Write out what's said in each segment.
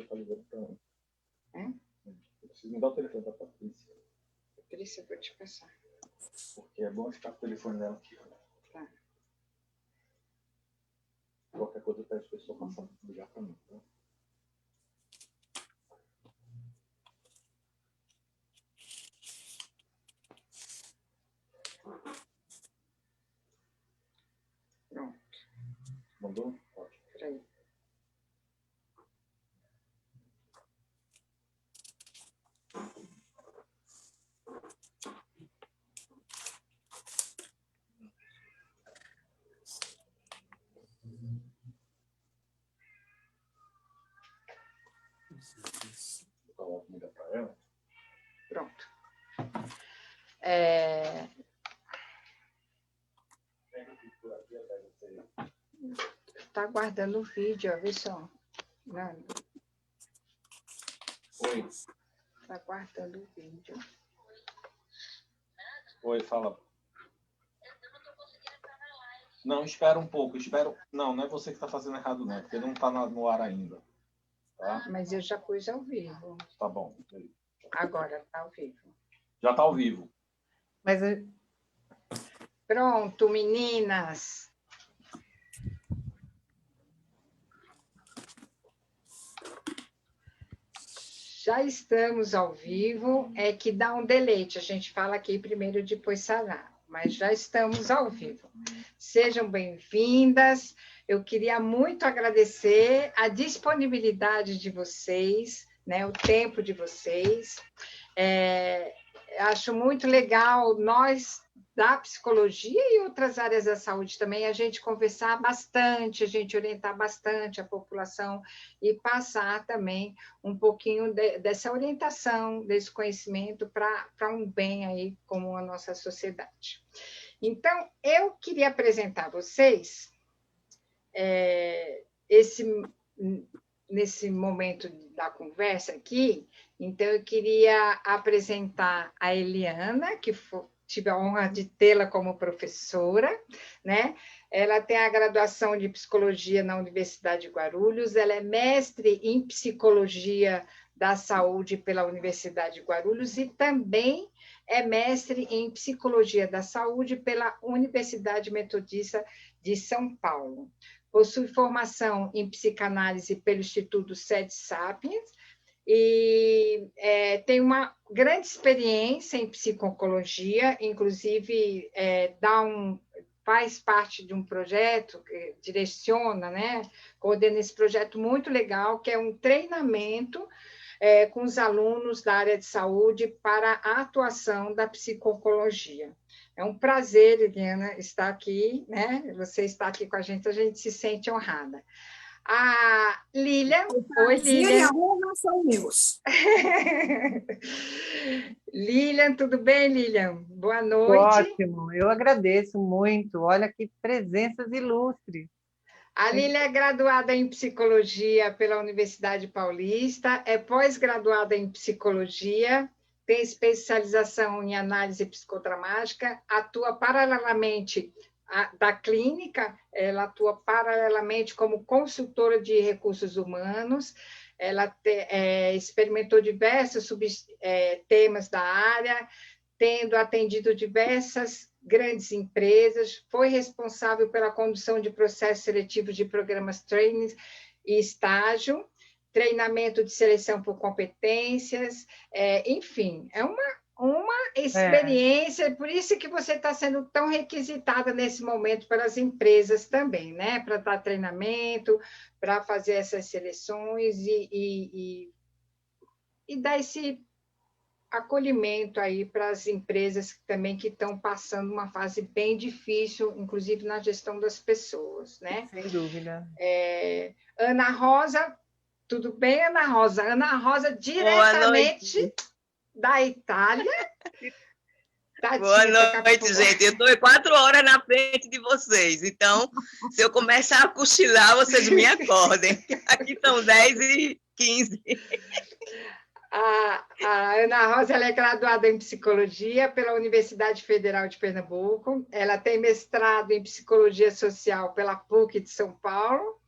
tá ligando para mim. É? Eu preciso me dar o telefone da Patrícia. Patrícia, eu vou te passar. Porque é bom ficar com o telefone dela aqui. Tá. Qualquer coisa eu peço a pessoa passar a ligar para mim. Tá? Pronto. Mandou? Ótimo. Peraí. Vou falar comida para ela. Pronto. Está guardando o vídeo, ó, vê só. Não. Oi. Está guardando o vídeo. Oi, fala. Não, espera um pouco, espero. Não é você que está fazendo errado, não, porque não está no ar ainda. Tá? Mas eu já pus ao vivo. Tá bom. Agora está ao vivo. Já está ao vivo. Mas Pronto, meninas. Já estamos ao vivo, é que dá um deleite. A gente fala aqui primeiro, depois sarar. Mas já estamos ao vivo. Sejam bem-vindas. Eu queria muito agradecer a disponibilidade de vocês, né, o tempo de vocês. Acho muito legal nós, da psicologia e outras áreas da saúde também, a gente conversar bastante, a gente orientar bastante a população e passar também um pouquinho dessa orientação, desse conhecimento para um bem aí como a nossa sociedade. Então, eu queria apresentar a vocês nesse momento da conversa aqui, então eu queria apresentar a Eliana, que tive a honra de tê-la como professora, né? Ela tem a graduação de psicologia na Universidade de Guarulhos, ela é mestre em psicologia da saúde pela Universidade de Guarulhos e também é mestre em psicologia da saúde pela Universidade Metodista de São Paulo. Possui formação em psicanálise pelo Instituto Sede Sapiens e tem uma grande experiência em psico-oncologia, inclusive faz parte de um projeto, direciona, né, coordena esse projeto muito legal, que é um treinamento com os alunos da área de saúde para a atuação da psico-oncologia. É um prazer, Eliana, estar aqui, né? Você está aqui com a gente se sente honrada. A Lilian. Oi, Lilian. E a honra são meus. Lilian, tudo bem, Lilian? Boa noite. Ótimo, eu agradeço muito. Olha que presenças ilustres. A Lilian é graduada em psicologia pela Universidade Paulista, é pós-graduada em psicologia, tem especialização em análise psicodramática, atua paralelamente da clínica, ela atua paralelamente como consultora de recursos humanos, ela experimentou diversos temas da área, tendo atendido diversas grandes empresas, foi responsável pela condução de processos seletivos de programas training e estágio, treinamento de seleção por competências, enfim, é uma experiência, por isso que você está sendo tão requisitada nesse momento pelas empresas também, né? Para dar treinamento, para fazer essas seleções e dar esse acolhimento aí para as empresas também que estão passando uma fase bem difícil, inclusive na gestão das pessoas, né? Sem dúvida. Ana Rosa, tudo bem, Ana Rosa? Ana Rosa, diretamente da Itália. Boa noite, gente. Eu estou 4 horas na frente de vocês, então, se eu começar a cochilar, vocês me acordem. Aqui são 10h15. A Ana Rosa ela é graduada em psicologia pela Universidade Federal de Pernambuco. Ela tem mestrado em psicologia social pela PUC de São Paulo.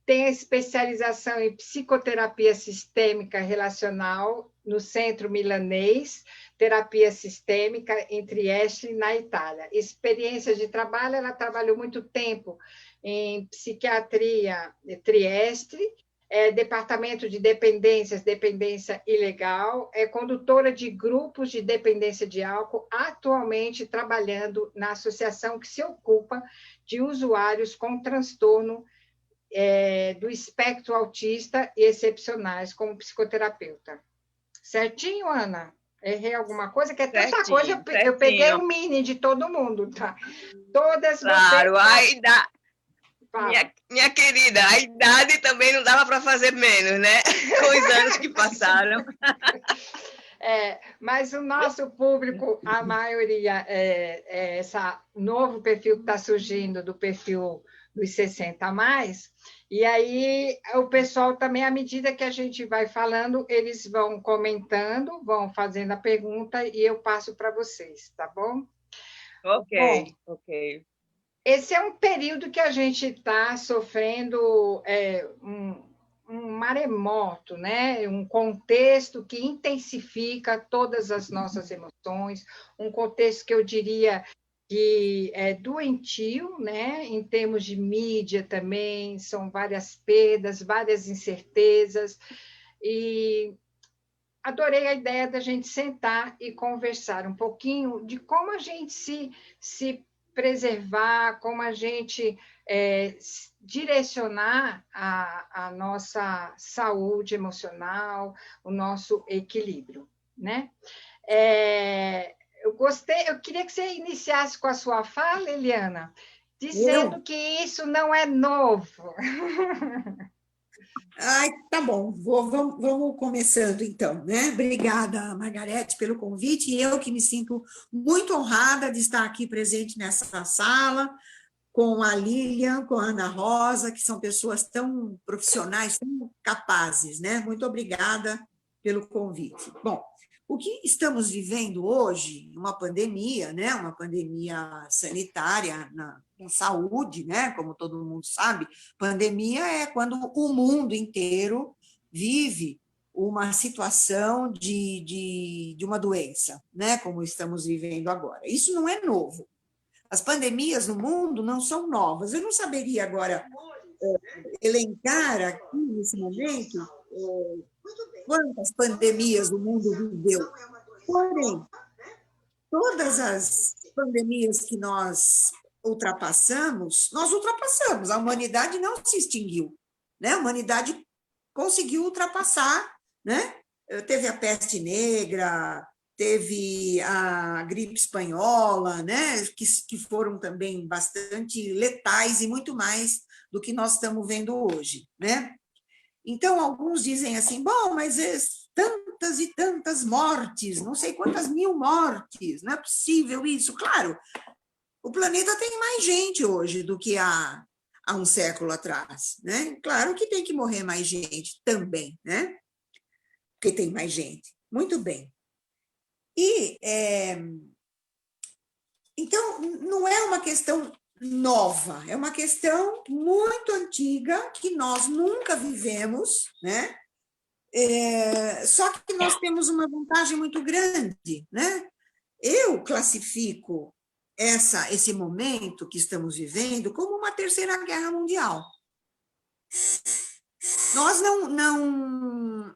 tem a especialização em psicoterapia sistêmica relacional no Centro Milanês, terapia sistêmica em Trieste, na Itália. Experiência de trabalho, ela trabalhou muito tempo em psiquiatria Trieste, departamento de dependências, dependência ilegal, é condutora de grupos de dependência de álcool, atualmente trabalhando na associação que se ocupa de usuários com transtorno do espectro autista e excepcionais como psicoterapeuta. Certinho, Ana? Errei alguma coisa? Que é tanta Certinho, coisa, eu certinho. peguei o mini de todo mundo, tá? Todas Claro, vocês... minha querida, a idade também não dava para fazer menos, né? Com os anos que passaram. Mas o nosso público, a maioria, esse novo perfil que está surgindo, do perfil dos 60 a mais, e aí o pessoal também, à medida que a gente vai falando, eles vão comentando, vão fazendo a pergunta e eu passo para vocês, tá bom? Ok. Esse é um período que a gente está sofrendo um maremoto, né? Um contexto que intensifica todas as nossas emoções, um contexto que eu diria que é doentio, né? Em termos de mídia também, são várias perdas, várias incertezas, e adorei a ideia da gente sentar e conversar um pouquinho de como a gente se preservar, como a gente direcionar a nossa saúde emocional, o nosso equilíbrio, né? Eu queria que você iniciasse com a sua fala, Eliana, dizendo que isso não é novo. Ai, tá bom, vamos começando então, né? Obrigada, Margarete, pelo convite, e eu que me sinto muito honrada de estar aqui presente nessa sala, com a Lilian, com a Ana Rosa, que são pessoas tão profissionais, tão capazes, né? Muito obrigada pelo convite. Bom, o que estamos vivendo hoje, uma pandemia, né? Uma pandemia sanitária na saúde, né? Como todo mundo sabe, pandemia é quando o mundo inteiro vive uma situação de uma doença, né? Como estamos vivendo agora. Isso não é novo. As pandemias no mundo não são novas. Eu não saberia agora elencar aqui, nesse momento, quantas pandemias o mundo viveu. Porém, todas as pandemias que nós ultrapassamos, a humanidade não se extinguiu, né? A humanidade conseguiu ultrapassar, né? Teve a peste negra, teve a gripe espanhola, né? Que foram também bastante letais e muito mais do que nós estamos vendo hoje, né? Então, alguns dizem assim, bom, mas tantas e tantas mortes, não sei quantas mil mortes, não é possível isso. Claro, o planeta tem mais gente hoje do que há um século atrás, né? Claro que tem que morrer mais gente também, né? Porque tem mais gente. Muito bem. E, então, não é uma questão nova, é uma questão muito antiga que nós nunca vivemos, né? Só que nós temos uma vantagem muito grande, né? Eu classifico esse momento que estamos vivendo como uma terceira guerra mundial. Nós não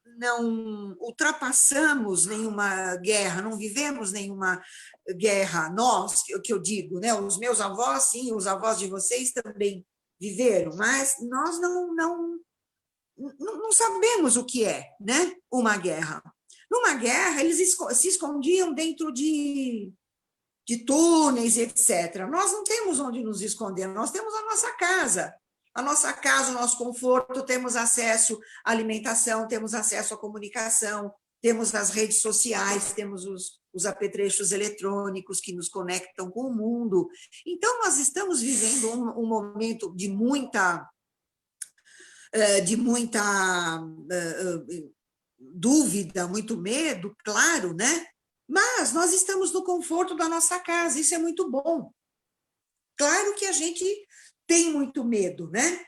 ultrapassamos nenhuma guerra, não vivemos nenhuma guerra, nós, que eu digo, né? Os meus avós, sim, os avós de vocês também viveram, mas nós não sabemos o que é, né? Uma guerra. Numa guerra, eles se escondiam dentro de túneis, etc. Nós não temos onde nos esconder, nós temos a nossa casa. A nossa casa, o nosso conforto, temos acesso à alimentação, temos acesso à comunicação, temos as redes sociais, temos os apetrechos eletrônicos que nos conectam com o mundo. Então, nós estamos vivendo um momento de muita dúvida, muito medo, claro, né? Mas nós estamos no conforto da nossa casa, isso é muito bom. Claro que a gente tem muito medo, né?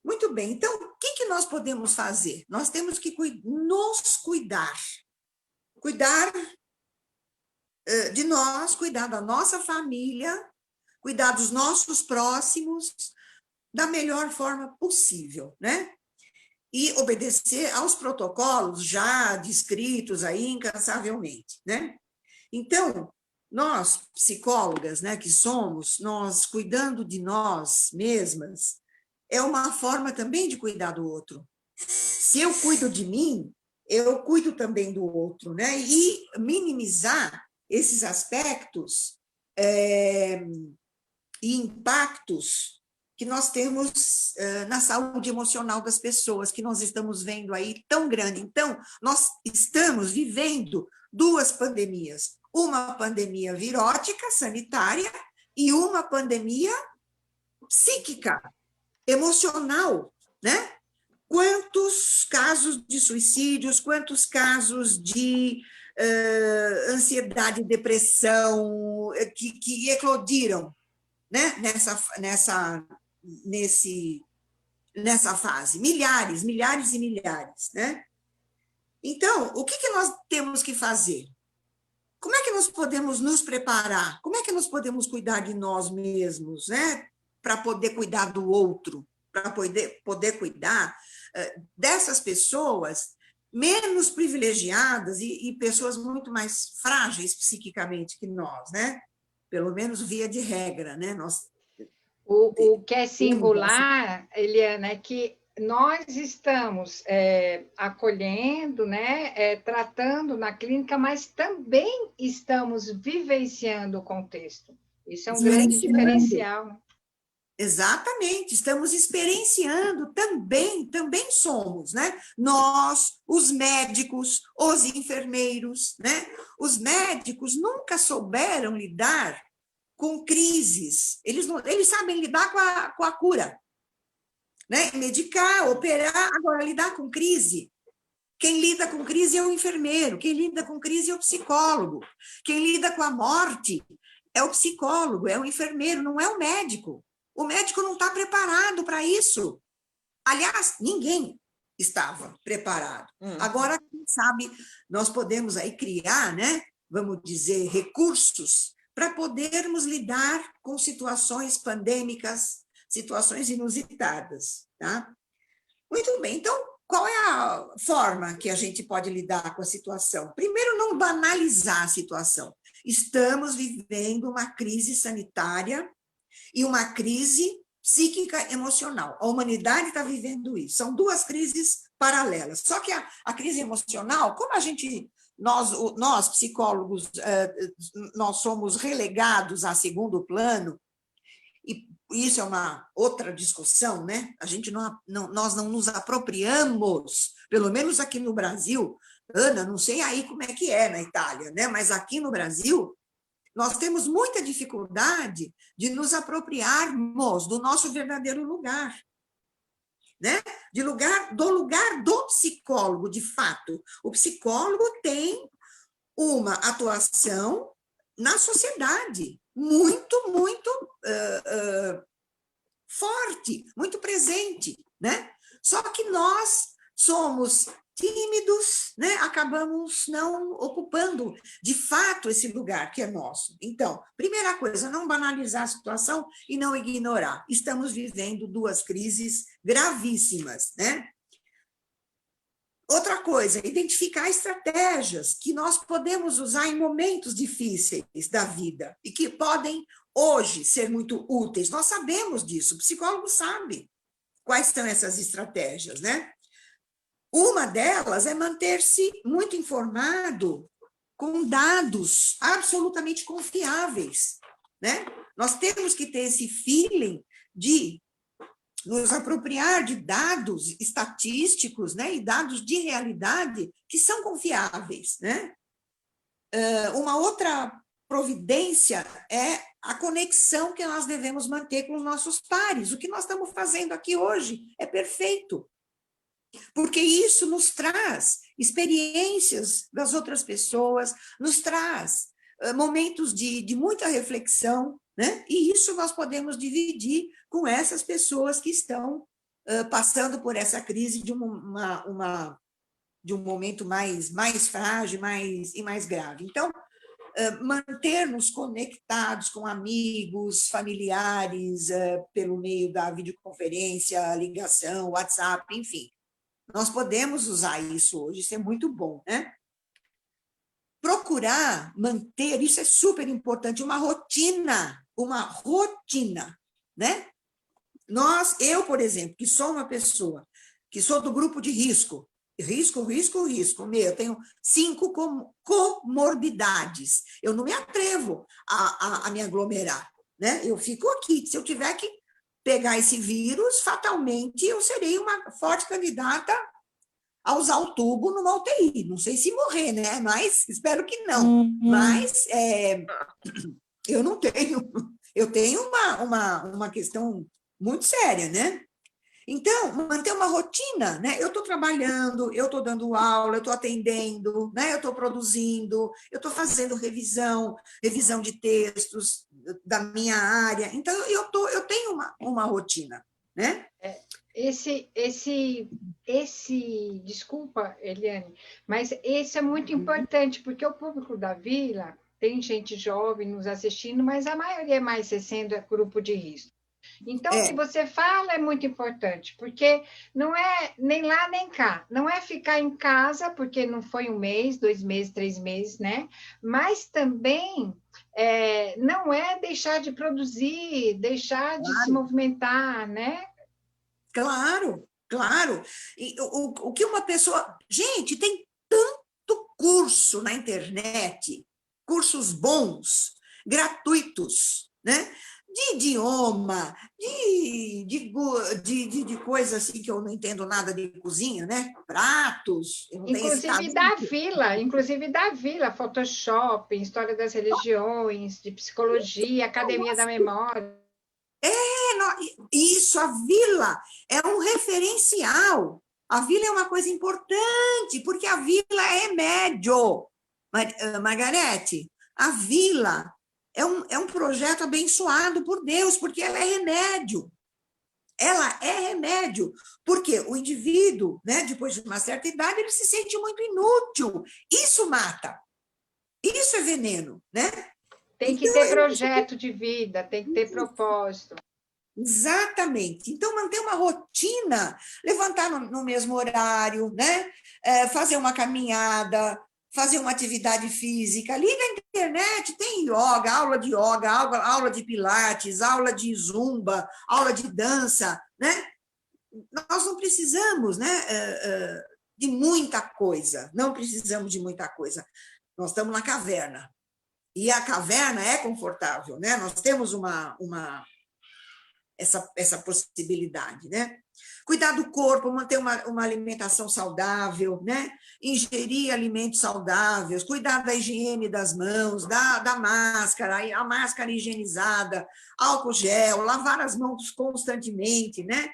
Muito bem, então, o que nós podemos fazer? Nós temos que nos cuidar. Cuidar de nós, cuidar da nossa família, cuidar dos nossos próximos da melhor forma possível, né? E obedecer aos protocolos já descritos aí incansavelmente, né? Então, nós, psicólogas, né, que somos, nós cuidando de nós mesmas, é uma forma também de cuidar do outro. Se eu cuido de mim, eu cuido também do outro, né? E minimizar esses aspectos e impactos que nós temos na saúde emocional das pessoas, que nós estamos vendo aí tão grande. Então, nós estamos vivendo duas pandemias. Uma pandemia virótica, sanitária, e uma pandemia psíquica, emocional, né? Quantos casos de suicídios, quantos casos de ansiedade, depressão, que eclodiram, né? Nessa fase. Milhares, milhares e milhares, né? Então, o que nós temos que fazer? Como é que nós podemos nos preparar? Como é que nós podemos cuidar de nós mesmos, né? Para poder cuidar do outro, para poder cuidar dessas pessoas menos privilegiadas e pessoas muito mais frágeis psiquicamente que nós, né? Pelo menos via de regra, né? O que é singular, Eliana, é que nós estamos acolhendo, né, tratando na clínica, mas também estamos vivenciando o contexto. Isso é um grande diferencial. Né? Exatamente, estamos experienciando também somos, né? Nós, os médicos, os enfermeiros, né? Os médicos nunca souberam lidar com crises, eles sabem lidar com a cura, né? Medicar, operar, agora lidar com crise. Quem lida com crise é o enfermeiro, quem lida com crise é o psicólogo, quem lida com a morte é o psicólogo, é o enfermeiro, não é o médico. O médico não está preparado para isso. Aliás, ninguém estava preparado. Agora, quem sabe, nós podemos aí criar, né? Vamos dizer, recursos para podermos lidar com situações pandêmicas, situações inusitadas, tá? Muito bem, então, qual é a forma que a gente pode lidar com a situação? Primeiro, não banalizar a situação. Estamos vivendo uma crise sanitária e uma crise psíquica emocional. A humanidade está vivendo isso. São duas crises paralelas. Só que a crise emocional, como nós psicólogos, nós somos relegados a segundo plano, e isso é uma outra discussão, né? Nós não nos apropriamos, pelo menos aqui no Brasil, Ana, não sei aí como é que é na Itália, né? Mas aqui no Brasil, nós temos muita dificuldade de nos apropriarmos do nosso verdadeiro lugar, né? Do lugar do psicólogo, de fato. O psicólogo tem uma atuação na sociedade muito, muito forte, muito presente, né? Só que nós somos tímidos, né? Acabamos não ocupando, de fato, esse lugar que é nosso. Então, primeira coisa, não banalizar a situação e não ignorar. Estamos vivendo duas crises gravíssimas, né? Outra coisa, identificar estratégias que nós podemos usar em momentos difíceis da vida e que podem, hoje, ser muito úteis. Nós sabemos disso, o psicólogo sabe quais são essas estratégias, né? Uma delas é manter-se muito informado com dados absolutamente confiáveis, né? Nós temos que ter esse feeling de nos apropriar de dados estatísticos, né, e dados de realidade que são confiáveis, né? Uma outra providência é a conexão que nós devemos manter com os nossos pares. O que nós estamos fazendo aqui hoje é perfeito, porque isso nos traz experiências das outras pessoas, nos traz momentos de muita reflexão, né? E isso nós podemos dividir com essas pessoas que estão passando por essa crise de de um momento mais frágil e mais grave. Então, manter-nos conectados com amigos, familiares, pelo meio da videoconferência, ligação, WhatsApp, enfim. Nós podemos usar isso hoje, isso é muito bom, né? Procurar manter, isso é super importante, uma rotina, né? Eu, por exemplo, que sou uma pessoa, que sou do grupo de risco, eu tenho 5 comorbidades, eu não me atrevo a me aglomerar, né? Eu fico aqui, se eu tiver que pegar esse vírus, fatalmente eu serei uma forte candidata a usar o tubo numa UTI, não sei se morrer, né? Mas espero que não, mas eu não tenho, eu tenho uma questão muito séria, né? Então, manter uma rotina, né? Eu estou trabalhando, eu estou dando aula, eu estou atendendo, né? Eu estou produzindo, eu estou fazendo revisão de textos da minha área. Então, eu tenho uma rotina, né? Desculpa, Eliane, mas esse é muito importante, porque o público da Vila tem gente jovem nos assistindo, mas a maioria é mais 60 grupo de risco. Então, o que você fala é muito importante, porque não é nem lá nem cá, não é ficar em casa, porque não foi 1 mês, 2 meses, 3 meses, né? Mas também não é deixar de produzir, deixar de se movimentar, né? Claro, claro. E o que uma pessoa... Gente, tem tanto curso na internet, cursos bons, gratuitos, né? De idioma, de coisa assim que eu não entendo nada de cozinha, né? Pratos, eu não tenho esse talento. Inclusive da Vila, Photoshop, História das Religiões, de Psicologia, Academia da Memória. Isso, a Vila é um referencial. A Vila é uma coisa importante, porque a Vila é remédio. Margarete, a Vila é um projeto abençoado por Deus, porque ela é remédio. Ela é remédio, porque o indivíduo, né, depois de uma certa idade, ele se sente muito inútil. Isso mata. Isso é veneno, né? Tem que ter projeto de vida, tem que ter propósito. Exatamente. Então, manter uma rotina, levantar no mesmo horário, né? Fazer uma caminhada, fazer uma atividade física. Ali na internet tem yoga, aula de pilates, aula de zumba, aula de dança, né? Nós não precisamos, né, de muita coisa, não precisamos de muita coisa. Nós estamos na caverna, e a caverna é confortável, né? Nós temos essa possibilidade, né? Cuidar do corpo, manter uma alimentação saudável, né? Ingerir alimentos saudáveis, cuidar da higiene das mãos, da máscara, a máscara higienizada, álcool gel, lavar as mãos constantemente, né?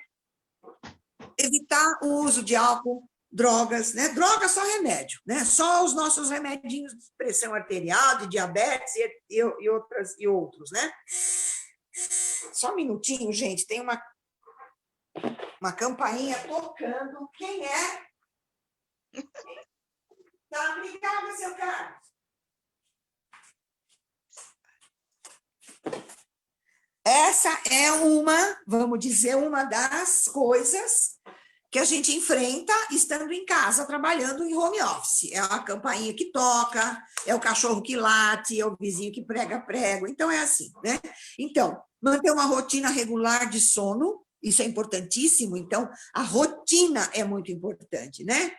Evitar o uso de álcool, drogas, né? Drogas só remédio, né? Só os nossos remedinhos de pressão arterial, de diabetes e outros, né? Só um minutinho, gente, tem uma campainha tocando. Quem é? Tá, obrigada, seu Carlos. Essa é vamos dizer, uma das coisas que a gente enfrenta estando em casa, trabalhando em home office. É a campainha que toca, é o cachorro que late, é o vizinho que prega prego. Então, é assim, né? Então, manter uma rotina regular de sono, isso é importantíssimo. Então, a rotina é muito importante, né?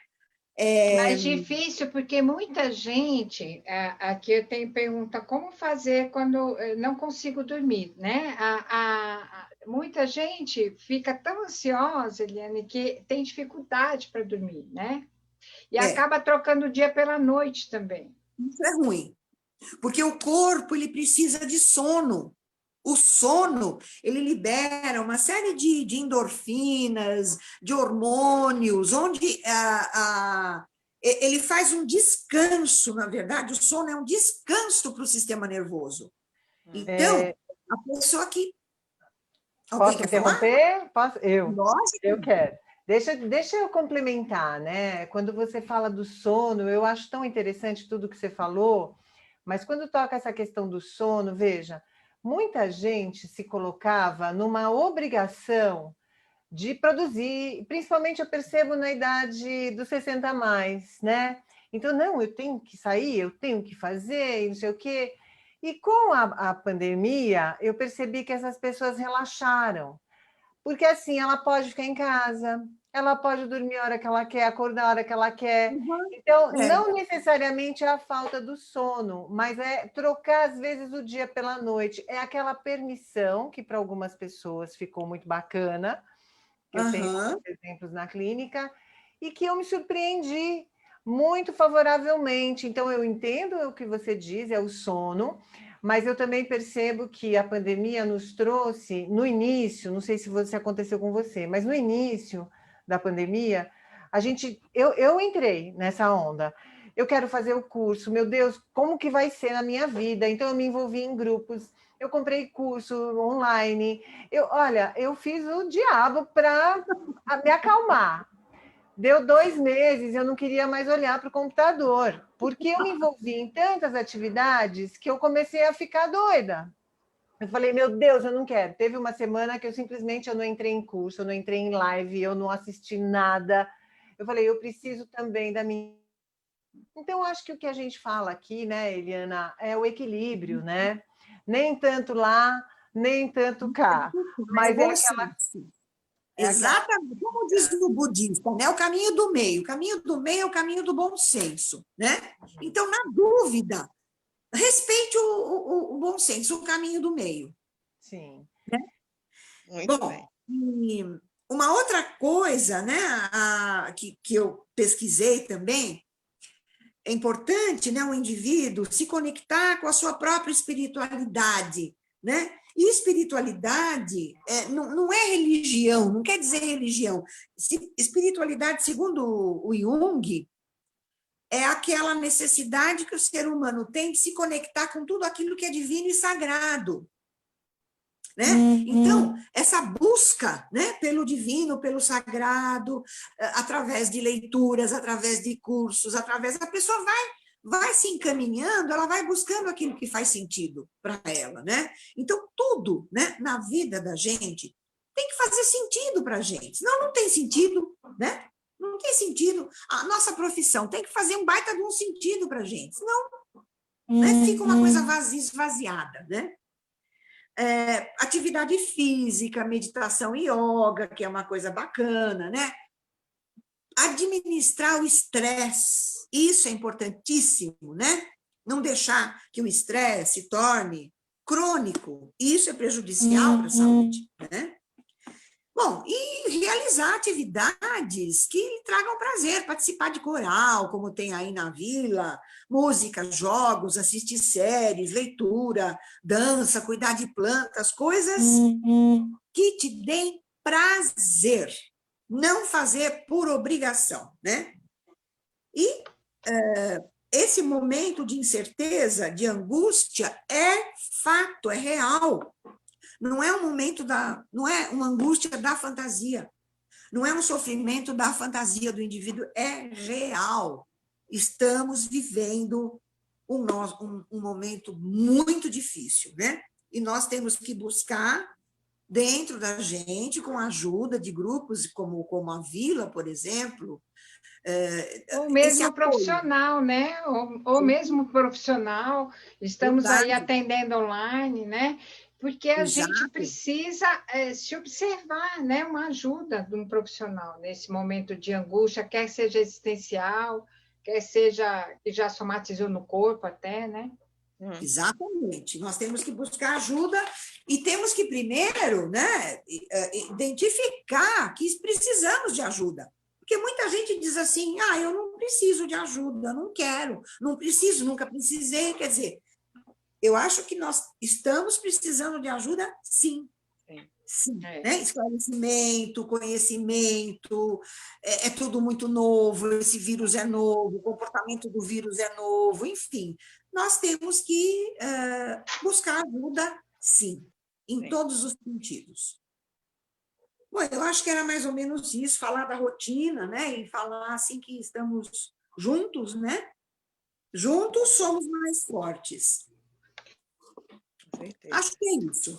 Mais difícil, porque muita gente, aqui eu tenho pergunta, como fazer quando não consigo dormir, né? Muita gente fica tão ansiosa, Eliane, que tem dificuldade para dormir, né? E acaba trocando o dia pela noite também. Isso é ruim, porque o corpo ele precisa de sono. O sono, ele libera uma série de endorfinas, de hormônios, onde ele faz um descanso, na verdade, o sono é um descanso para o sistema nervoso. Então, a pessoa que... Posso quer falar? interromper? Posso? Lógico. Eu quero. Deixa eu complementar, né? Quando você fala do sono, eu acho tão interessante tudo que você falou, mas quando toca essa questão do sono, veja, muita gente se colocava numa obrigação de produzir, principalmente eu percebo na idade dos 60 a mais, né? Então, não, eu tenho que sair, eu tenho que fazer, e não sei o quê. E com a pandemia, eu percebi que essas pessoas relaxaram. Porque assim, ela pode ficar em casa, ela pode dormir a hora que ela quer, acordar a hora que ela quer. Então, não necessariamente é a falta do sono, mas é trocar, às vezes, o dia pela noite. É aquela permissão que, para algumas pessoas, ficou muito bacana, que eu tenho alguns exemplos na clínica, e que eu me surpreendi muito favoravelmente. Então, eu entendo o que você diz, é o sono, mas eu também percebo que a pandemia nos trouxe, no início, não sei se aconteceu com você, mas no início da pandemia, eu entrei nessa onda. Eu quero fazer o curso, meu Deus, como que vai ser na minha vida? Então, eu me envolvi em grupos, eu comprei curso online, eu fiz o diabo para me acalmar. Deu 2 meses, eu não queria mais olhar para o computador, porque eu me envolvi em tantas atividades que eu comecei a ficar doida. Eu falei, meu Deus, eu não quero. Teve uma semana que eu não entrei em curso, eu não entrei em live, eu não assisti nada. Eu falei, eu preciso também da minha... Então, acho que o que a gente fala aqui, né, Eliana, é o equilíbrio, né? Nem tanto lá, nem tanto cá. Mas é aquela... Exatamente, como diz o budista, né? O caminho do meio. O caminho do meio é o caminho do bom senso, né? Então, na dúvida, respeite o bom senso, o caminho do meio. Sim. Né? Muito bom, bem. E uma outra coisa, né, que eu pesquisei também, é importante, né, o indivíduo se conectar com a sua própria espiritualidade, né? E espiritualidade não é religião, não quer dizer religião. Espiritualidade, segundo o Jung, é aquela necessidade que o ser humano tem de se conectar com tudo aquilo que é divino e sagrado. Né? Então, essa busca, né, pelo divino, pelo sagrado, através de leituras, através de cursos, a pessoa vai se encaminhando, ela vai buscando aquilo que faz sentido para ela, né? Então, tudo, né, na vida da gente tem que fazer sentido para a gente, senão não tem sentido, né? Não tem sentido. A nossa profissão tem que fazer um baita de um sentido para a gente, senão né, fica uma coisa vazia, esvaziada, né? Atividade física, meditação e yoga, que é uma coisa bacana, né? Administrar o estresse, isso é importantíssimo, né? Não deixar que o estresse se torne crônico, isso é prejudicial para a saúde, né? Bom, e realizar atividades que lhe tragam prazer, participar de coral, como tem aí na vila, música, jogos, assistir séries, leitura, dança, cuidar de plantas, coisas que te deem prazer, não fazer por obrigação, né? E esse momento de incerteza, de angústia, é fato, é real. Não é um momento não é uma angústia da fantasia, não é um sofrimento da fantasia do indivíduo, é real. Estamos vivendo um momento muito difícil, né? E nós temos que buscar dentro da gente, com a ajuda de grupos como a Vila, por exemplo, ou mesmo profissional, né? Ou mesmo profissional, estamos aí atendendo online, né? Porque a gente precisa se observar, né? Uma ajuda de um profissional nesse momento de angústia, quer seja existencial, quer seja que já somatizou no corpo até, né? Exatamente. Nós temos que buscar ajuda e temos que primeiro, né, identificar que precisamos de ajuda. Porque muita gente diz assim, eu não preciso de ajuda, não quero, não preciso, nunca precisei. Quer dizer, eu acho que nós estamos precisando de ajuda, sim. Sim. Né? Esclarecimento, conhecimento, é tudo muito novo, esse vírus é novo, o comportamento do vírus é novo, enfim. Nós temos que buscar ajuda, sim, em todos os sentidos. Bom, eu acho que era mais ou menos isso, falar da rotina, né? E falar assim que estamos juntos, né? Juntos somos mais fortes. Com certeza. Acho que é isso.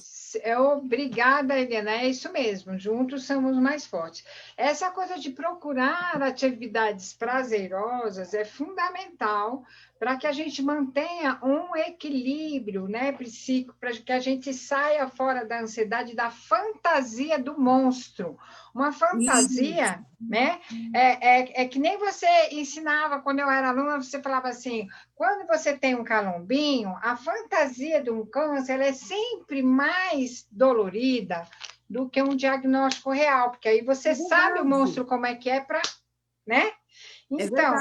Obrigada, Helena. É isso mesmo. Juntos somos mais fortes. Essa coisa de procurar atividades prazerosas é fundamental para que a gente mantenha um equilíbrio, né, psíquico, para que a gente saia fora da ansiedade, da fantasia do monstro. Uma fantasia, né? É que nem você ensinava quando eu era aluna, você falava assim: quando você tem um calombinho, a fantasia de um câncer ela é sempre mais dolorida do que um diagnóstico real, porque aí você sabe o monstro como é que é para, né? Então,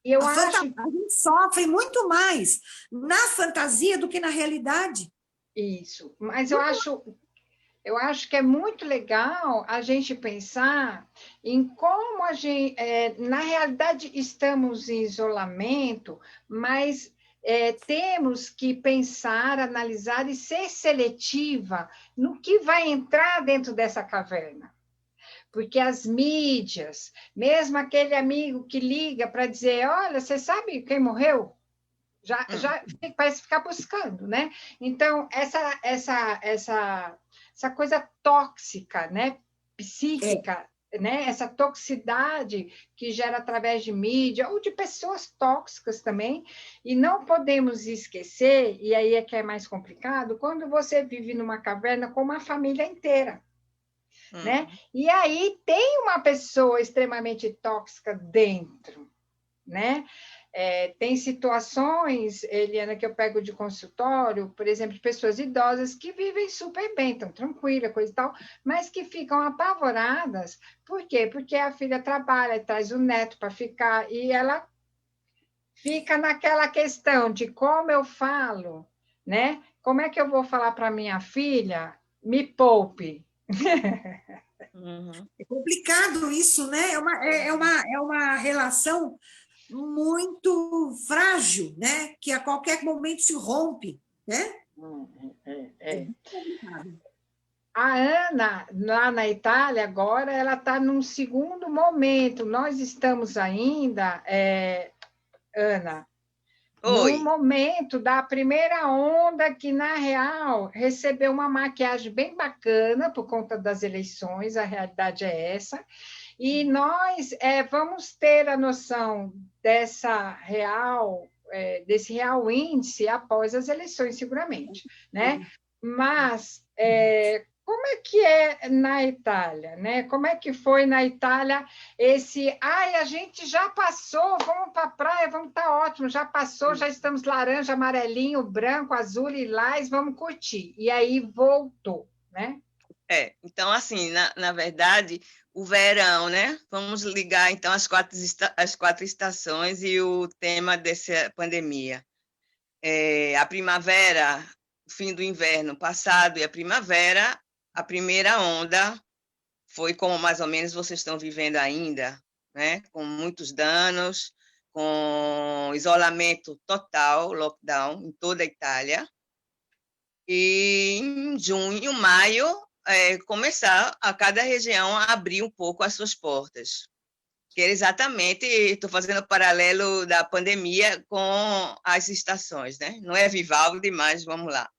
eu acho a gente sofre muito mais na fantasia do que na realidade. isso, mas eu acho que é muito legal a gente pensar em como a gente, na realidade, estamos em isolamento, mas temos que pensar, analisar e ser seletiva no que vai entrar dentro dessa caverna. Porque as mídias, mesmo aquele amigo que liga para dizer, olha, você sabe quem morreu? Já parece ficar buscando, né? Então, essa coisa tóxica, né? Psíquica, né? Essa toxicidade que gera através de mídia ou de pessoas tóxicas também, e não podemos esquecer, e aí é que é mais complicado, quando você vive numa caverna com uma família inteira. Né? E aí tem uma pessoa extremamente tóxica dentro, né? Tem situações, Eliana, que eu pego de consultório, por exemplo, de pessoas idosas que vivem super bem, estão tranquilas, coisa e tal, mas que ficam apavoradas. Por quê? Porque a filha trabalha, traz o neto para ficar, e ela fica naquela questão de como eu falo, né? Como é que eu vou falar para minha filha? Me poupe. É complicado isso, né? É uma relação muito frágil, né? Que a qualquer momento se rompe, né? A Ana, lá na Itália, agora, ela está num segundo momento. Nós estamos ainda, Ana, no momento da primeira onda, que, na real, recebeu uma maquiagem bem bacana por conta das eleições, a realidade é essa, e nós vamos ter a noção desse real índice após as eleições, seguramente, né? Mas como é que é na Itália, né? Como é que foi na Itália a gente já passou, vamos para a praia, vamos estar ótimo, já passou, já estamos laranja, amarelinho, branco, azul, lilás, vamos curtir. E aí voltou, né? Então, assim, na verdade, o verão, né? Vamos ligar, então, as quatro estações e o tema dessa pandemia. A primavera, o fim do inverno passado e a primavera, a primeira onda foi como mais ou menos vocês estão vivendo ainda, né? Com muitos danos, com isolamento total, lockdown em toda a Itália. E em junho, maio, começar a cada região a abrir um pouco as suas portas. Que era exatamente, estou fazendo paralelo da pandemia com as estações, né? Não é Vivaldi, mas vamos lá.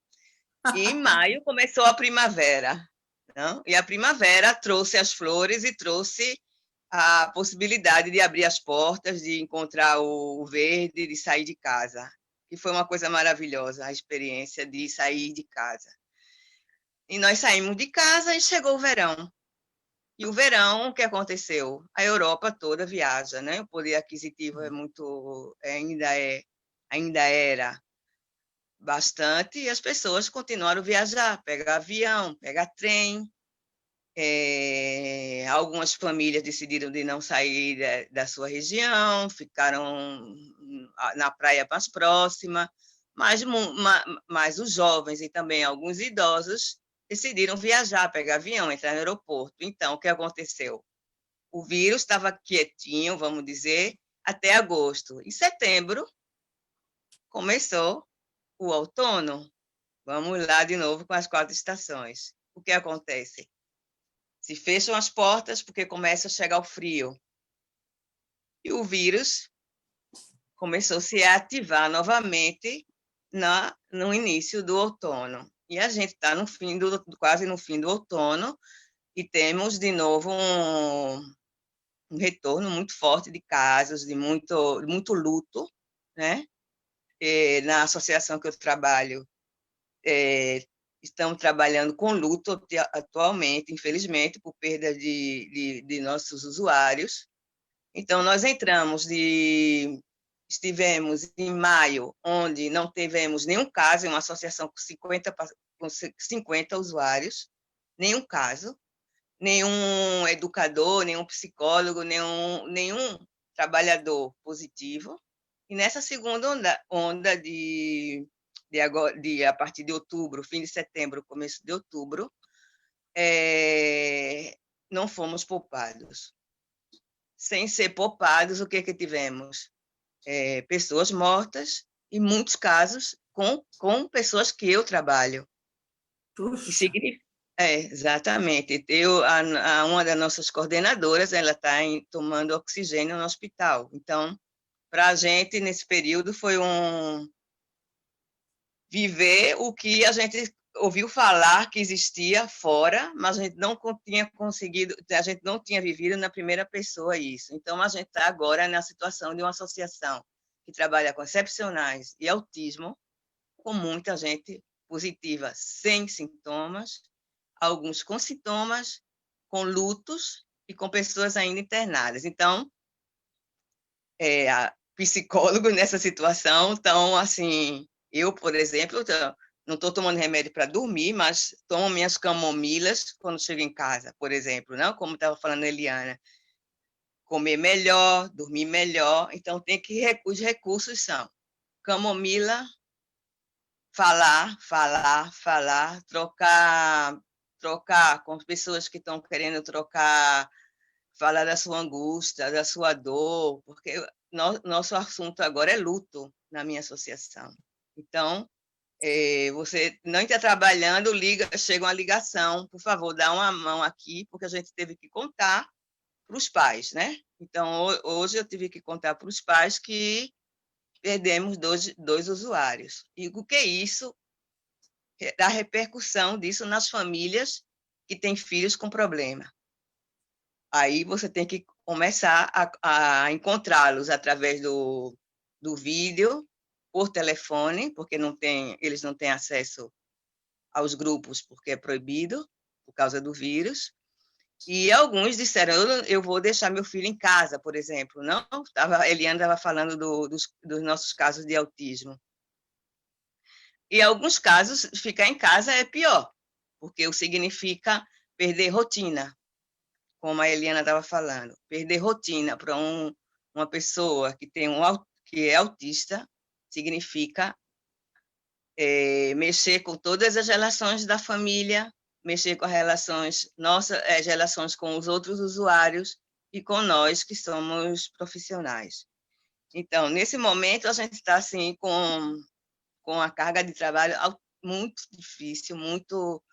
E em maio começou a primavera, não? E a primavera trouxe as flores e trouxe a possibilidade de abrir as portas, de encontrar o verde, de sair de casa. E foi uma coisa maravilhosa, a experiência de sair de casa. E nós saímos de casa e chegou o verão. E o verão, o que aconteceu? A Europa toda viaja, né? O poder aquisitivo ainda era bastante, e as pessoas continuaram a viajar, pegar avião, pegar trem. Algumas famílias decidiram de não sair da sua região, ficaram na praia mais próxima, mas os jovens e também alguns idosos decidiram viajar, pegar avião, entrar no aeroporto. Então, o que aconteceu? O vírus estava quietinho, vamos dizer, até agosto. Em setembro, começou o outono. Vamos lá de novo com as 4 estações. O que acontece? Se fecham as portas porque começa a chegar o frio. E o vírus começou a se ativar novamente no início do outono. E a gente está quase no fim do outono e temos de novo um retorno muito forte de casos, de muito luto, né? Na associação que eu trabalho, estamos trabalhando com luto atualmente, infelizmente, por perda de nossos usuários. Então, nós estivemos em maio, onde não tivemos nenhum caso, em uma associação com 50 usuários, nenhum caso, nenhum educador, nenhum psicólogo, nenhum trabalhador positivo. E nessa segunda onda a partir de outubro, fim de setembro, começo de outubro, não fomos poupados. Sem ser poupados, o que tivemos? Pessoas mortas e muitos casos com pessoas que eu trabalho. Exatamente. Uma das nossas coordenadoras, ela está tomando oxigênio no hospital. Então, para a gente, nesse período, foi viver o que a gente ouviu falar que existia fora, mas a gente não tinha conseguido, a gente não tinha vivido na primeira pessoa isso. Então, a gente está agora na situação de uma associação que trabalha com excepcionais e autismo, com muita gente positiva sem sintomas, alguns com sintomas, com lutos e com pessoas ainda internadas. Então, psicólogo nessa situação, então, assim, eu, por exemplo, não estou tomando remédio para dormir, mas tomo minhas camomilas quando chego em casa, por exemplo, não? Como estava falando a Eliana. Comer melhor, dormir melhor. Então, os recursos são camomila, falar, trocar com pessoas que estão querendo trocar, falar da sua angústia, da sua dor, porque nosso assunto agora é luto na minha associação. Então, você não está trabalhando, chega uma ligação, por favor, dá uma mão aqui, porque a gente teve que contar para os pais, né? Então, hoje eu tive que contar para os pais que perdemos dois usuários. E o que é isso? A repercussão disso nas famílias que têm filhos com problema. Aí você tem que começar a encontrá-los através do vídeo, por telefone, porque eles não têm acesso aos grupos, porque é proibido, por causa do vírus. E alguns disseram, eu vou deixar meu filho em casa, por exemplo. Não, a Eliana estava falando dos nossos casos de autismo. E em alguns casos, ficar em casa é pior, porque significa perder rotina, como a Eliana estava falando. Perder rotina para uma pessoa que é autista significa mexer com todas as relações da família, mexer com as relações com os outros usuários e com nós, que somos profissionais. Então, nesse momento, a gente está assim, com a carga de trabalho muito difícil, muito,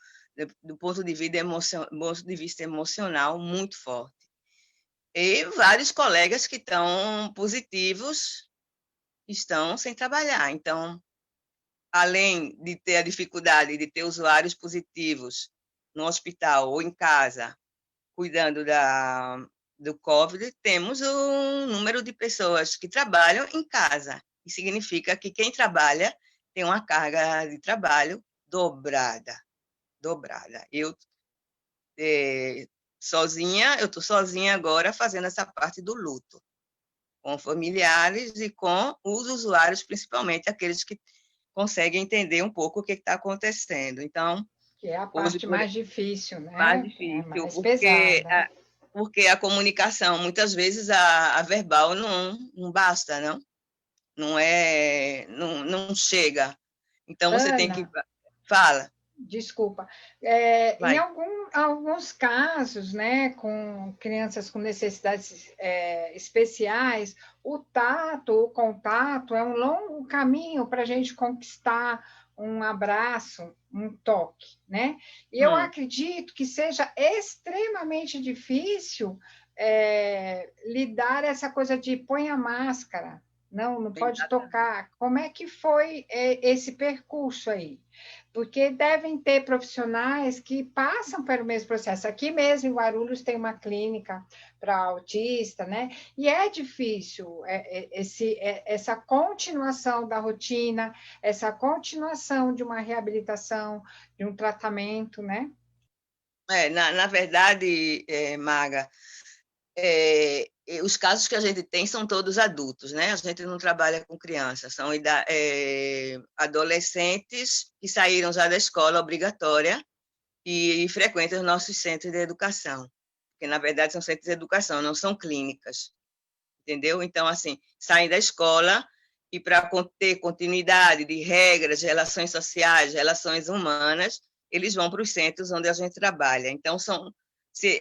do ponto de vista emocional, muito forte. E vários colegas que estão positivos estão sem trabalhar. Então, além de ter a dificuldade de ter usuários positivos no hospital ou em casa, cuidando do COVID, temos um número de pessoas que trabalham em casa. E significa que quem trabalha tem uma carga de trabalho dobrada. Eu estou sozinha agora fazendo essa parte do luto, com familiares e com os usuários, principalmente aqueles que conseguem entender um pouco o que está acontecendo. Então, que é a parte mais difícil, né? Mais difícil, mais pesada. Porque a comunicação, muitas vezes, a verbal não basta, não? Não chega. Então, você Ana, tem que... Fala. Desculpa. Em alguns casos, né, com crianças com necessidades especiais, o contato é um longo caminho para a gente conquistar um abraço, um toque, né? E eu acredito que seja extremamente difícil lidar essa coisa de põe a máscara, não pode tocar. Como é que foi esse percurso aí? Porque devem ter profissionais que passam pelo mesmo processo. Aqui mesmo, em Guarulhos, tem uma clínica para autista, né? E é difícil essa continuação da rotina, essa continuação de uma reabilitação, de um tratamento, né? Na verdade, Maga, os casos que a gente tem são todos adultos, né? A gente não trabalha com crianças, são adolescentes que saíram já da escola obrigatória e frequentam os nossos centros de educação, porque, na verdade, são centros de educação, não são clínicas, entendeu? Então, assim, saem da escola e, para ter continuidade de regras, relações sociais, relações humanas, eles vão para os centros onde a gente trabalha. Então,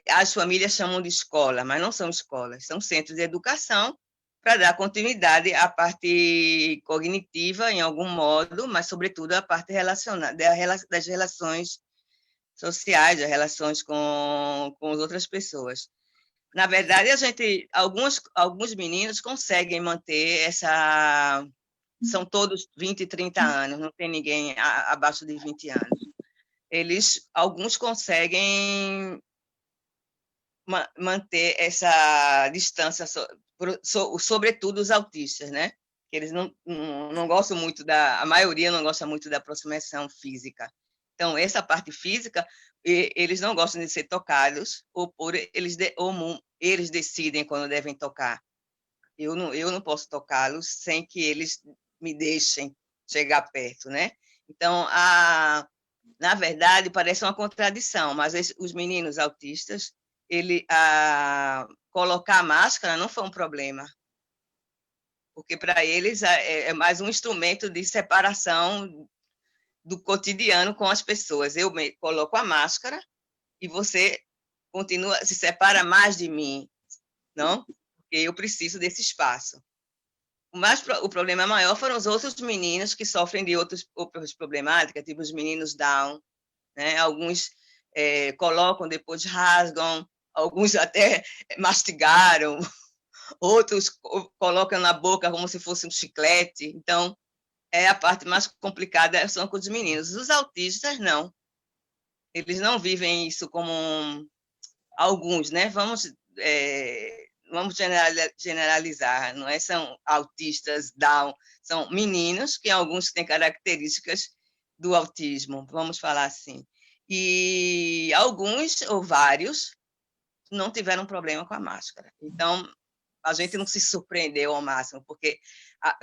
as famílias chamam de escola, mas não são escolas, são centros de educação para dar continuidade à parte cognitiva, em algum modo, mas, sobretudo, à parte relacionada, das relações sociais, das relações com as outras pessoas. Na verdade, alguns meninos conseguem manter essa... São todos 20, 30 anos, não tem ninguém abaixo de 20 anos. Alguns conseguem manter essa distância, sobretudo os autistas, né? Eles não gostam muito a maioria não gosta muito da aproximação física. Então, essa parte física, eles não gostam de ser tocados, ou eles decidem quando devem tocar. Eu não posso tocá-los sem que eles me deixem chegar perto, né? Então, na verdade, parece uma contradição, mas os meninos autistas, colocar a máscara não foi um problema, porque para eles é mais um instrumento de separação do cotidiano com as pessoas. Eu coloco a máscara e você se separa mais de mim, não? Porque eu preciso desse espaço. O problema maior foram os outros meninos que sofrem de outras problemáticas, tipo os meninos Down, né? Alguns colocam, depois rasgam, alguns até mastigaram, outros colocam na boca como se fosse um chiclete. Então, a parte mais complicada são com os meninos. Os autistas, não. Eles não vivem isso como alguns, né? Vamos generalizar, não é? São autistas, Down, são meninos que alguns têm características do autismo, vamos falar assim. E alguns, ou vários, não tiveram problema com a máscara. Então, a gente não se surpreendeu ao máximo, porque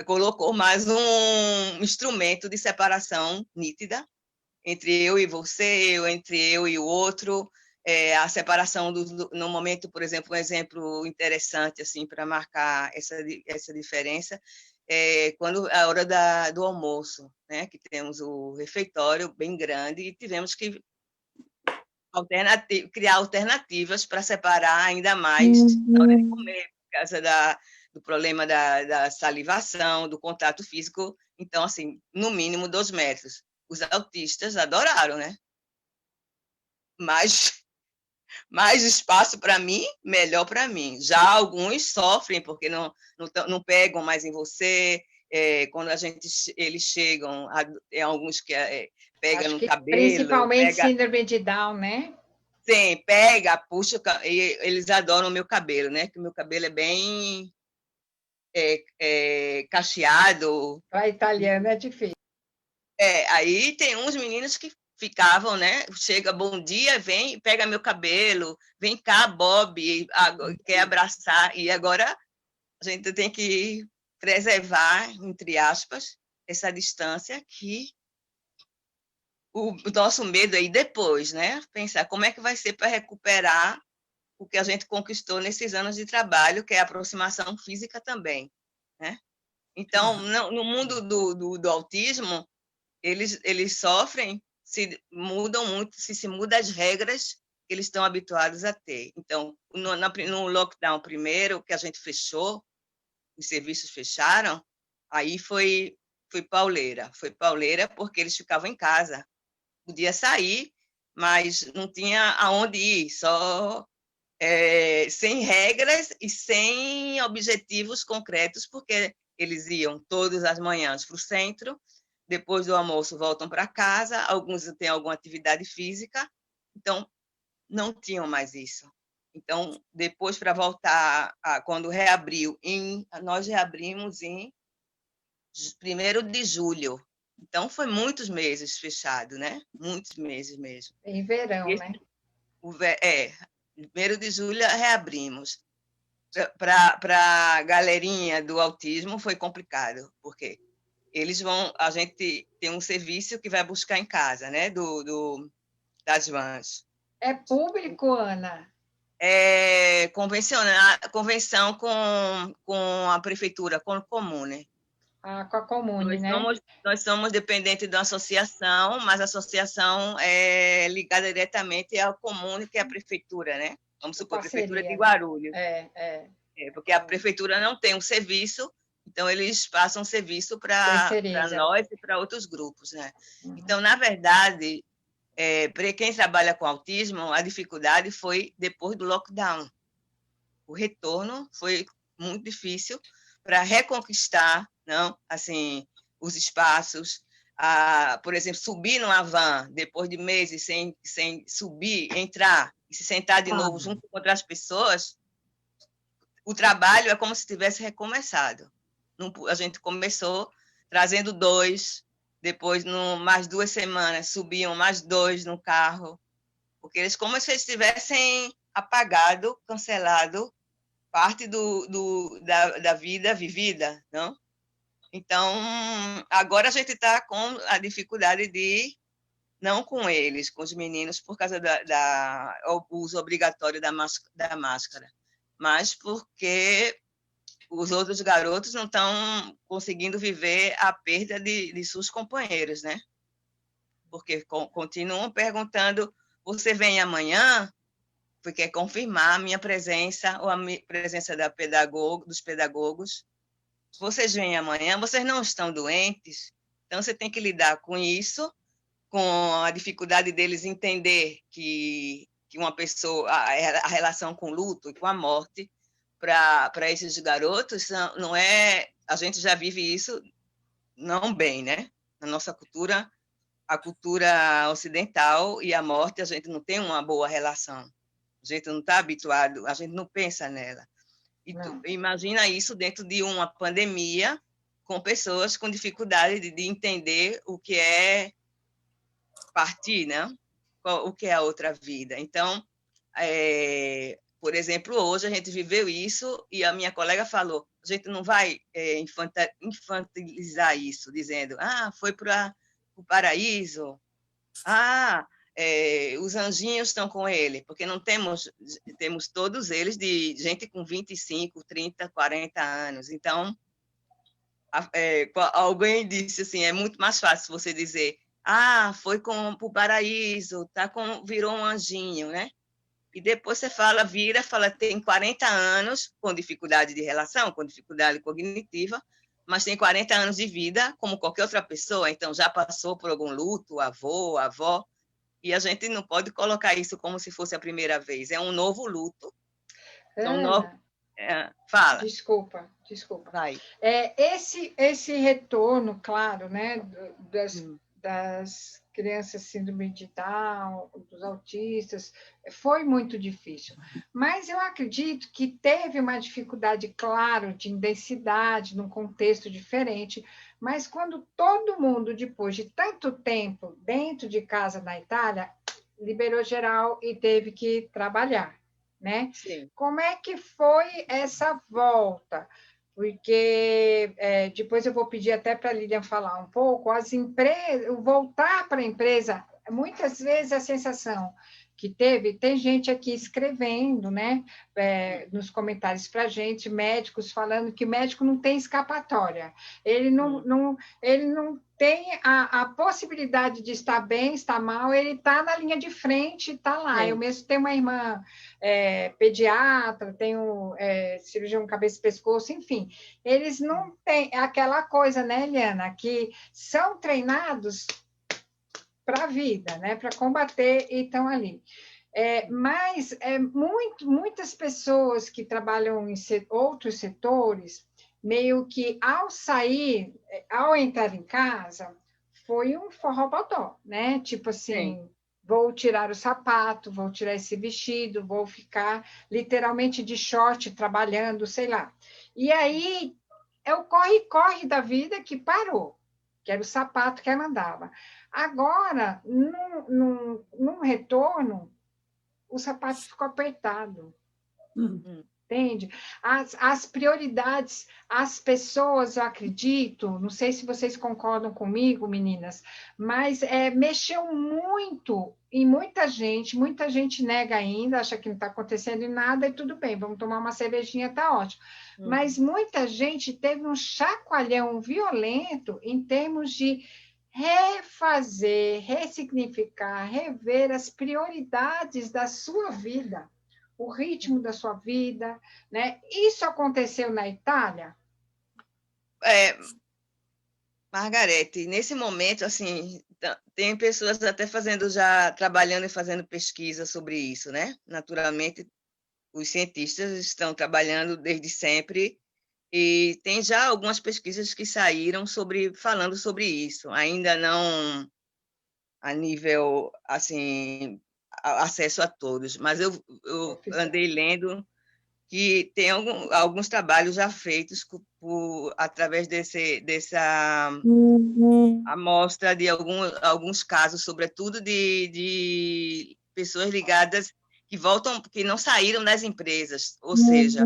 colocou mais um instrumento de separação nítida entre eu e você, entre eu e o outro, a separação no momento, por exemplo, um exemplo interessante assim para marcar essa diferença, quando a hora do almoço, né, que temos o refeitório bem grande e tivemos que criar alternativas para separar ainda mais na hora de comer, por causa do problema da salivação, do contato físico. Então, assim, no mínimo 2 metros. Os autistas adoraram, né? Mais espaço para mim, melhor para mim. Já alguns sofrem porque não pegam mais em você. Quando eles chegam, alguns que pegam no cabelo. Principalmente síndrome de Down, né? Sim, pega, puxa, e eles adoram o meu cabelo, né? Que o meu cabelo é bem cacheado. Para italiano é difícil. Aí tem uns meninos que ficavam, né? Chega, bom dia, vem, pega meu cabelo, vem cá, Bob, quer abraçar. E agora a gente tem que preservar, entre aspas, essa distância que o nosso medo aí depois, né? Pensar como é que vai ser para recuperar o que a gente conquistou nesses anos de trabalho, que é a aproximação física também, né? Então, no mundo do autismo, eles sofrem, se mudam muito, se mudam as regras que eles estão habituados a ter. Então, no lockdown primeiro, que a gente fechou, os serviços fecharam, aí foi Foi pauleira. Foi pauleira porque eles ficavam em casa. Podia sair, mas não tinha aonde ir, só sem regras e sem objetivos concretos, porque eles iam todas as manhãs para o centro, depois do almoço voltam para casa, alguns têm alguma atividade física, então não tinham mais isso. Então, depois, para voltar, quando reabriu, nós reabrimos em 1º de julho. Então, foi muitos meses fechado, né? Muitos meses mesmo. Em verão, né? 1º de julho reabrimos. Para a galerinha do autismo foi complicado, porque a gente tem um serviço que vai buscar em casa, né? Das vans. É público, Ana? É convenção com a prefeitura, com o Comune. Com a Comune, né? Nós somos dependentes da associação, mas a associação é ligada diretamente ao Comune, que é a prefeitura, né? Vamos supor, a prefeitura de Guarulhos. Porque a prefeitura não tem um serviço, então eles passam serviço para nós e para outros grupos, né? Uhum. Então, na verdade, para quem trabalha com autismo, a dificuldade foi depois do lockdown. O retorno foi muito difícil para reconquistar, não, assim, os espaços. Por exemplo, subir numa van depois de meses sem subir, entrar e se sentar de novo junto com outras pessoas, o trabalho é como se tivesse recomeçado. A gente começou trazendo 2, depois, mais 2 semanas, subiam mais 2 no carro, porque eles como se eles tivessem apagado, cancelado parte da vida vivida, não? Então, agora a gente está com a dificuldade de, não com eles, com os meninos, por causa do uso obrigatório da máscara, mas porque os outros garotos não estão conseguindo viver a perda de seus companheiros, né? Porque continuam perguntando, você vem amanhã? Porque confirmar a minha presença, ou a presença dos pedagogos. Vocês vêm amanhã, vocês não estão doentes, então você tem que lidar com isso, com a dificuldade deles entender que uma pessoa, a relação com o luto e com a morte, para esses garotos, não é. A gente já vive isso não bem, né? Na nossa cultura, a cultura ocidental e a morte, a gente não tem uma boa relação. A gente não está habituado, a gente não pensa nela. E tu imagina isso dentro de uma pandemia, com pessoas com dificuldade de entender o que é partir, né? O que é a outra vida. Então, por exemplo, hoje a gente viveu isso e a minha colega falou, a gente não vai infantilizar isso, dizendo, foi para o paraíso, os anjinhos estão com ele, porque não temos todos eles de gente com 25, 30, 40 anos. Então, alguém disse assim, é muito mais fácil você dizer, foi para o paraíso, virou um anjinho, né? E depois você fala, tem 40 anos, com dificuldade de relação, com dificuldade cognitiva, mas tem 40 anos de vida, como qualquer outra pessoa, então já passou por algum luto, avô, avó, e a gente não pode colocar isso como se fosse a primeira vez, é um novo luto. Fala. Desculpa. Vai. Esse retorno, claro, né, das crianças síndrome de Down, dos autistas, foi muito difícil. Mas eu acredito que teve uma dificuldade, claro, de densidade, num contexto diferente, mas quando todo mundo, depois de tanto tempo dentro de casa na Itália, liberou geral e teve que trabalhar, né? Sim. Como é que foi essa volta? Porque depois eu vou pedir até para a Lilian falar um pouco, voltar para a empresa, muitas vezes a sensação que teve, tem gente aqui escrevendo, né, nos comentários para a gente, médicos falando que médico não tem escapatória, ele não tem a possibilidade de estar bem, estar mal, ele está na linha de frente, está lá. Eu mesmo tenho uma irmã pediatra, tenho cirurgião cabeça e pescoço, enfim, eles não têm aquela coisa, né, Eliana, que são treinados para a vida, né, para combater e estão ali. Mas muitas pessoas que trabalham em outros setores, meio que ao sair, ao entrar em casa, foi um forró-bodó, né? Tipo assim, vou tirar o sapato, vou tirar esse vestido, vou ficar literalmente de short trabalhando, sei lá. E aí é o corre-corre da vida que parou, que era o sapato que ela andava. Agora, num retorno, o sapato ficou apertado. Entende? As prioridades, as pessoas, eu acredito, não sei se vocês concordam comigo, meninas, mas mexeu muito em muita gente nega ainda, acha que não está acontecendo nada e tudo bem, vamos tomar uma cervejinha, está ótimo. Mas muita gente teve um chacoalhão violento em termos de refazer, ressignificar, rever as prioridades da sua vida, o ritmo da sua vida, né? Isso aconteceu na Itália? Margarete, nesse momento, assim, tem pessoas até trabalhando e fazendo pesquisa sobre isso, né? Naturalmente, os cientistas estão trabalhando desde sempre e tem já algumas pesquisas que saíram falando sobre isso, ainda não a nível, assim, acesso a todos, mas eu andei lendo que tem alguns trabalhos já feitos através dessa amostra de alguns casos, sobretudo de pessoas ligadas que não saíram das empresas, ou seja,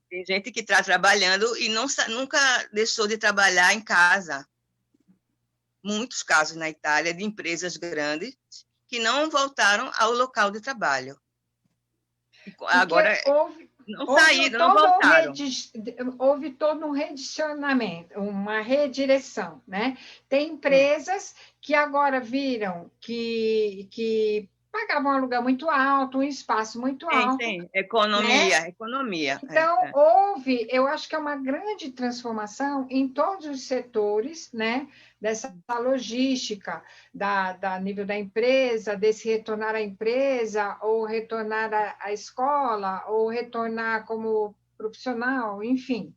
tem gente que está trabalhando e nunca deixou de trabalhar em casa. Muitos casos na Itália de empresas grandes que não voltaram ao local de trabalho. Agora, não voltaram. Houve todo um redicionamento, uma redireção, né? Tem empresas que agora viram que pagavam um aluguel muito alto, um espaço muito alto. Tem. Economia. Então, eu acho que é uma grande transformação em todos os setores, né? Dessa logística, da nível da empresa, desse retornar à empresa, ou retornar à escola, ou retornar como profissional, enfim.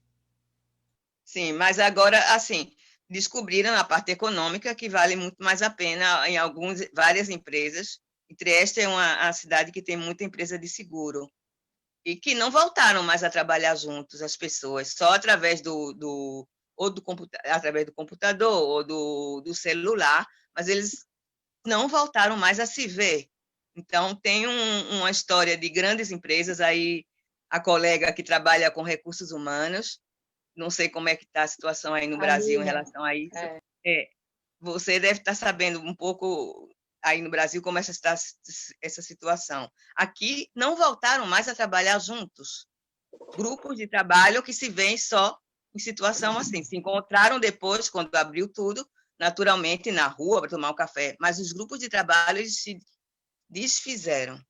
Sim, mas agora, assim, descobriram a parte econômica que vale muito mais a pena em várias empresas. Entre esta é a cidade que tem muita empresa de seguro e que não voltaram mais a trabalhar juntos as pessoas, só através através do computador ou do celular, mas eles não voltaram mais a se ver. Então, tem uma história de grandes empresas, aí a colega que trabalha com recursos humanos, não sei como é que está a situação aí no Brasil em relação a isso. Você deve estar sabendo um pouco aí no Brasil como está essa situação. Aqui não voltaram mais a trabalhar juntos. Grupos de trabalho que se veem só em situação assim. Se encontraram depois, quando abriu tudo, naturalmente na rua para tomar um café. Mas os grupos de trabalho eles se desfizeram.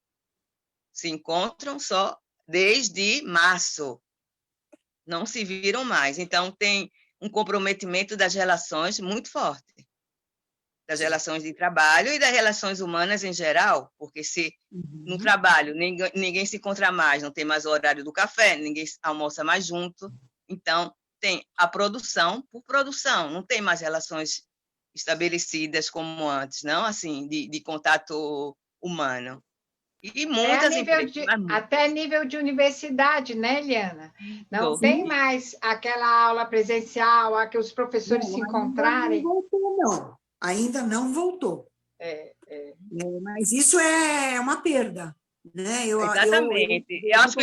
Se encontram só desde março. Não se viram mais. Então, tem um comprometimento das relações muito forte. Das relações de trabalho e das relações humanas em geral, porque se no trabalho ninguém se encontra mais, não tem mais o horário do café, ninguém almoça mais junto, então tem a produção por produção, não tem mais relações estabelecidas como antes, não, assim, de contato humano. E muitas empresas... Até nível de universidade, né, Eliana? Não tem mais aquela aula presencial, a que os professores se encontrarem. Não voltou, não. Ainda não voltou. Mas isso é uma perda, né? Exatamente. Eu acho que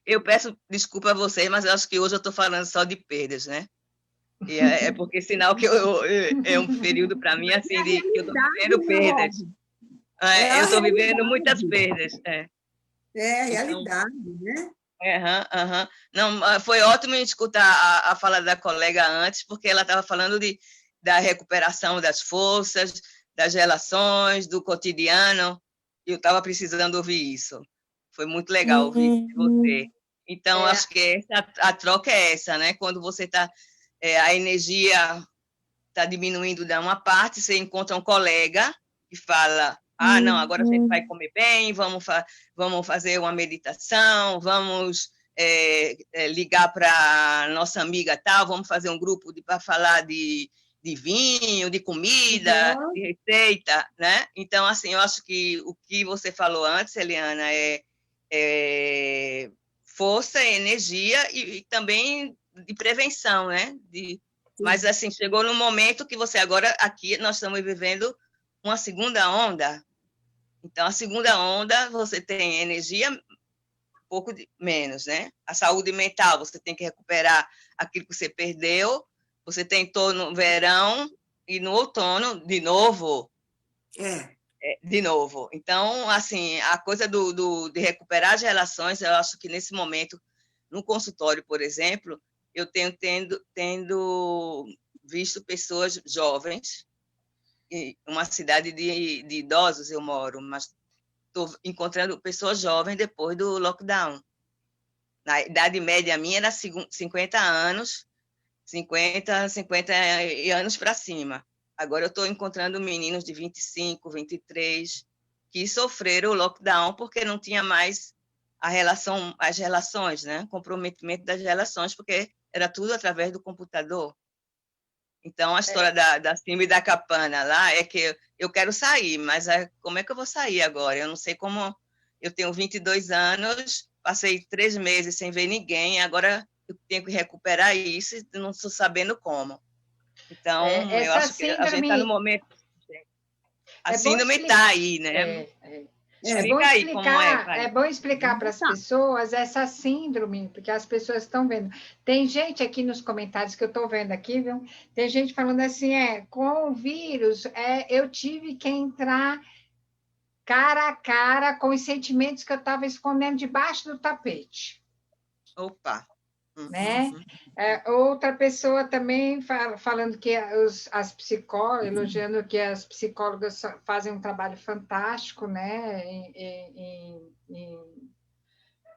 eu peço desculpa a vocês, mas eu acho que hoje eu estou falando só de perdas, né? E é porque sinal que é um período para mim assim de que eu estou vivendo perdas. Eu estou vivendo muitas perdas. É a realidade, né? Não, foi ótimo escutar a fala da colega antes, porque ela estava falando da recuperação das forças, das relações, do cotidiano, e eu estava precisando ouvir isso. Foi muito legal ouvir de você. Então, acho que a troca é essa, né? Quando você está... a energia está diminuindo de uma parte, você encontra um colega que fala: não, agora a gente vai comer bem, vamos fazer uma meditação, vamos ligar para nossa amiga tal, vamos fazer um grupo para falar de vinho, de comida, de receita, né? Então, assim, eu acho que o que você falou antes, Eliana, é força, energia e também de prevenção, né? Mas, assim, chegou no momento que você agora, aqui, nós estamos vivendo uma segunda onda. Então, a segunda onda, você tem energia um pouco menos, né? A saúde mental, você tem que recuperar aquilo que você perdeu. Você tentou no verão e no outono, de novo. De novo. Então, assim, a coisa de recuperar as relações, eu acho que nesse momento, no consultório, por exemplo, eu tenho tendo visto pessoas jovens, em uma cidade de idosos eu moro, mas estou encontrando pessoas jovens depois do lockdown. Na idade média minha era 50 anos, 50 anos para cima. Agora eu estou encontrando meninos de 25, 23, que sofreram o lockdown porque não tinha mais as relações, né? Comprometimento das relações, porque era tudo através do computador. Então, a história da Simba e da Capana lá é que eu quero sair, mas como é que eu vou sair agora? Eu não sei como... Eu tenho 22 anos, passei 3 meses sem ver ninguém, agora eu tenho que recuperar isso e não estou sabendo como. Então, eu acho que a gente está no momento... A síndrome está aí, né? É bom explicar para as pessoas essa síndrome, porque as pessoas estão vendo. Tem gente aqui nos comentários que eu estou vendo aqui, viu? Tem gente falando assim, com o vírus, eu tive que entrar cara a cara com os sentimentos que eu estava escondendo debaixo do tapete. Opa! Né? Outra pessoa também falando que as psicólogas, elogiando que as psicólogas fazem um trabalho fantástico, né?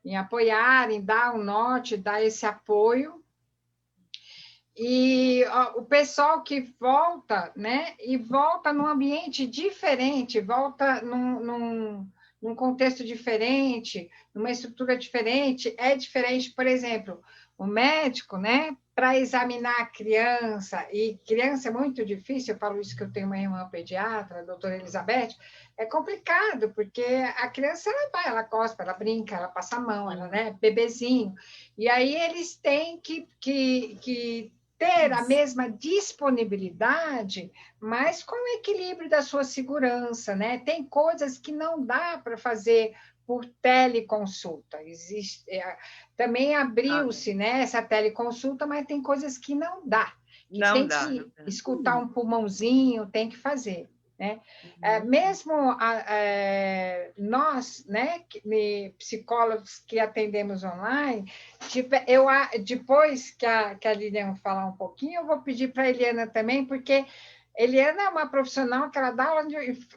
em apoiar, em dar um norte, dar esse apoio. E o pessoal que volta, né? E volta num ambiente diferente, volta num contexto diferente, numa estrutura diferente, é diferente, por exemplo, o médico, né, para examinar a criança, e criança é muito difícil, eu falo isso que eu tenho uma irmã pediatra, a doutora Elizabeth, é complicado, porque a criança, ela cospe, ela brinca, ela passa a mão, ela, né, bebezinho, e aí eles têm que ter a mesma disponibilidade, mas com o equilíbrio da sua segurança, né? Tem coisas que não dá para fazer por teleconsulta. Também abriu-se, né, essa teleconsulta, mas tem coisas que não dá. Tem que escutar um pulmãozinho, tem que fazer. Né? Mesmo nós, né, psicólogos que atendemos online, depois que a Lilian falar um pouquinho, eu vou pedir para a Eliana também, porque Eliana é uma profissional que ela dá aula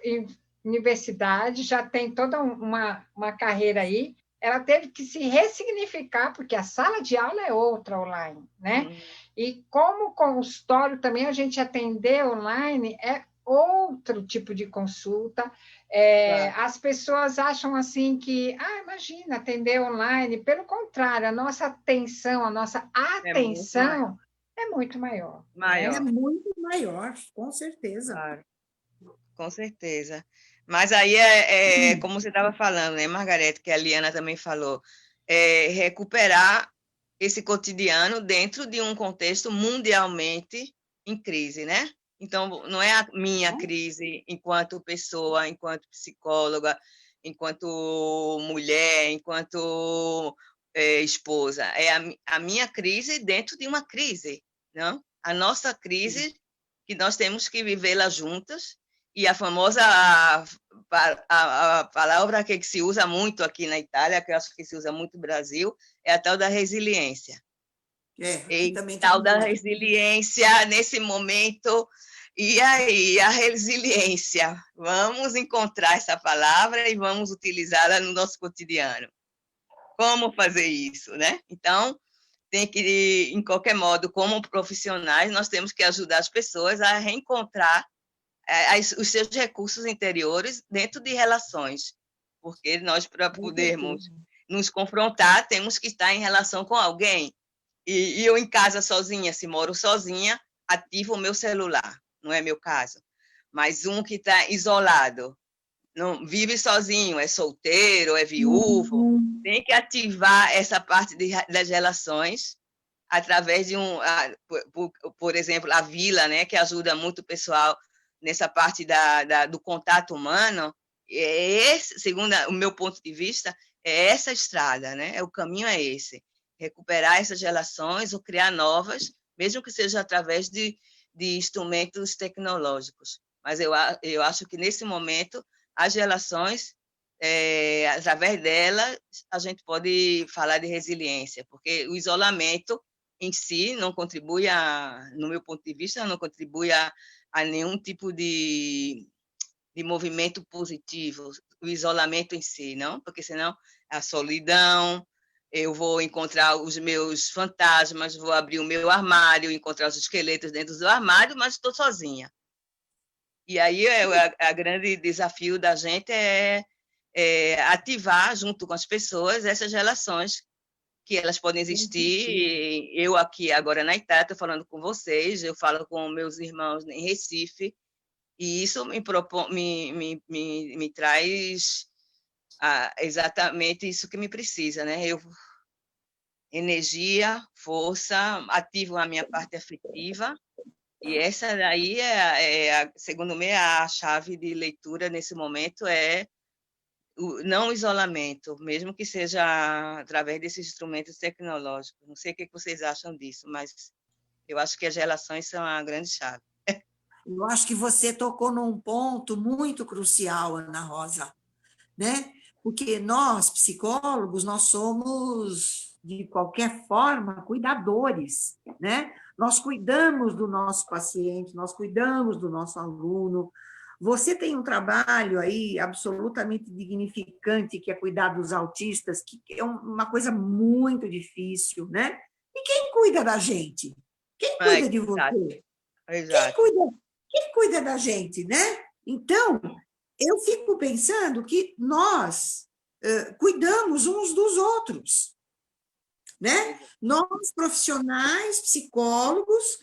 em universidade, já tem toda uma carreira aí, ela teve que se ressignificar, porque a sala de aula é outra online, né? E como consultório também a gente atender online é outro tipo de consulta. Claro. As pessoas acham assim que, imagina, atender online. Pelo contrário, a nossa atenção, a nossa atenção é muito maior. É muito maior, com certeza. Claro. Com certeza. Mas aí como você estava falando, né, Margarete, que a Liana também falou, recuperar esse cotidiano dentro de um contexto mundialmente em crise, né? Então, não é a minha crise enquanto pessoa, enquanto psicóloga, enquanto mulher, enquanto esposa. É a minha crise dentro de uma crise, não? A nossa crise, que nós temos que vivê-la juntas E a famosa a palavra que se usa muito aqui na Itália, que eu acho que se usa muito no Brasil, é a tal da resiliência. Aqui também Tal da muito. resiliência nesse momento. E aí, a resiliência? Vamos encontrar essa palavra e vamos utilizá-la no nosso cotidiano. Como fazer isso, né? Então, tem que, em qualquer modo, como profissionais, nós temos que ajudar as pessoas a reencontrar os seus recursos interiores dentro de relações, porque nós, para podermos nos confrontar, temos que estar em relação com alguém. E eu em casa sozinha, se moro sozinha, ativo o meu celular, não é meu caso. Mas um que está isolado, não vive sozinho, é solteiro, é viúvo, tem que ativar essa parte das relações através de por exemplo, a Vila, né, que ajuda muito o pessoal nessa parte do contato humano. Segundo o meu ponto de vista, é essa estrada, né? O caminho é esse. Recuperar essas relações ou criar novas, mesmo que seja através de instrumentos tecnológicos. Mas eu acho que, nesse momento, as relações, através delas, a gente pode falar de resiliência, porque o isolamento em si não contribui, no meu ponto de vista, não contribui a nenhum tipo de movimento positivo, o isolamento em si, não? Porque senão a solidão, eu vou encontrar os meus fantasmas, vou abrir o meu armário, encontrar os esqueletos dentro do armário, mas estou sozinha. E aí o grande desafio da gente é ativar, junto com as pessoas, essas relações que elas podem existir. Eu aqui agora na Itália estou falando com vocês, eu falo com meus irmãos em Recife, e isso me traz exatamente isso que me precisa, né? Energia, força, ativo a minha parte afetiva, e essa daí segundo me, a chave de leitura nesse momento é o não isolamento, mesmo que seja através desses instrumentos tecnológicos. Não sei o que vocês acham disso, mas eu acho que as relações são a grande chave. Eu acho que você tocou num ponto muito crucial, Ana Rosa, né? Porque nós, psicólogos, nós somos, de qualquer forma, cuidadores, né? Nós cuidamos do nosso paciente, nós cuidamos do nosso aluno. Você tem um trabalho aí absolutamente dignificante, que é cuidar dos autistas, que é uma coisa muito difícil, né? E quem cuida da gente? Quem cuida de você? Exato. Quem cuida da gente, né? Então, eu fico pensando que nós cuidamos uns dos outros, né? Nós, profissionais, psicólogos,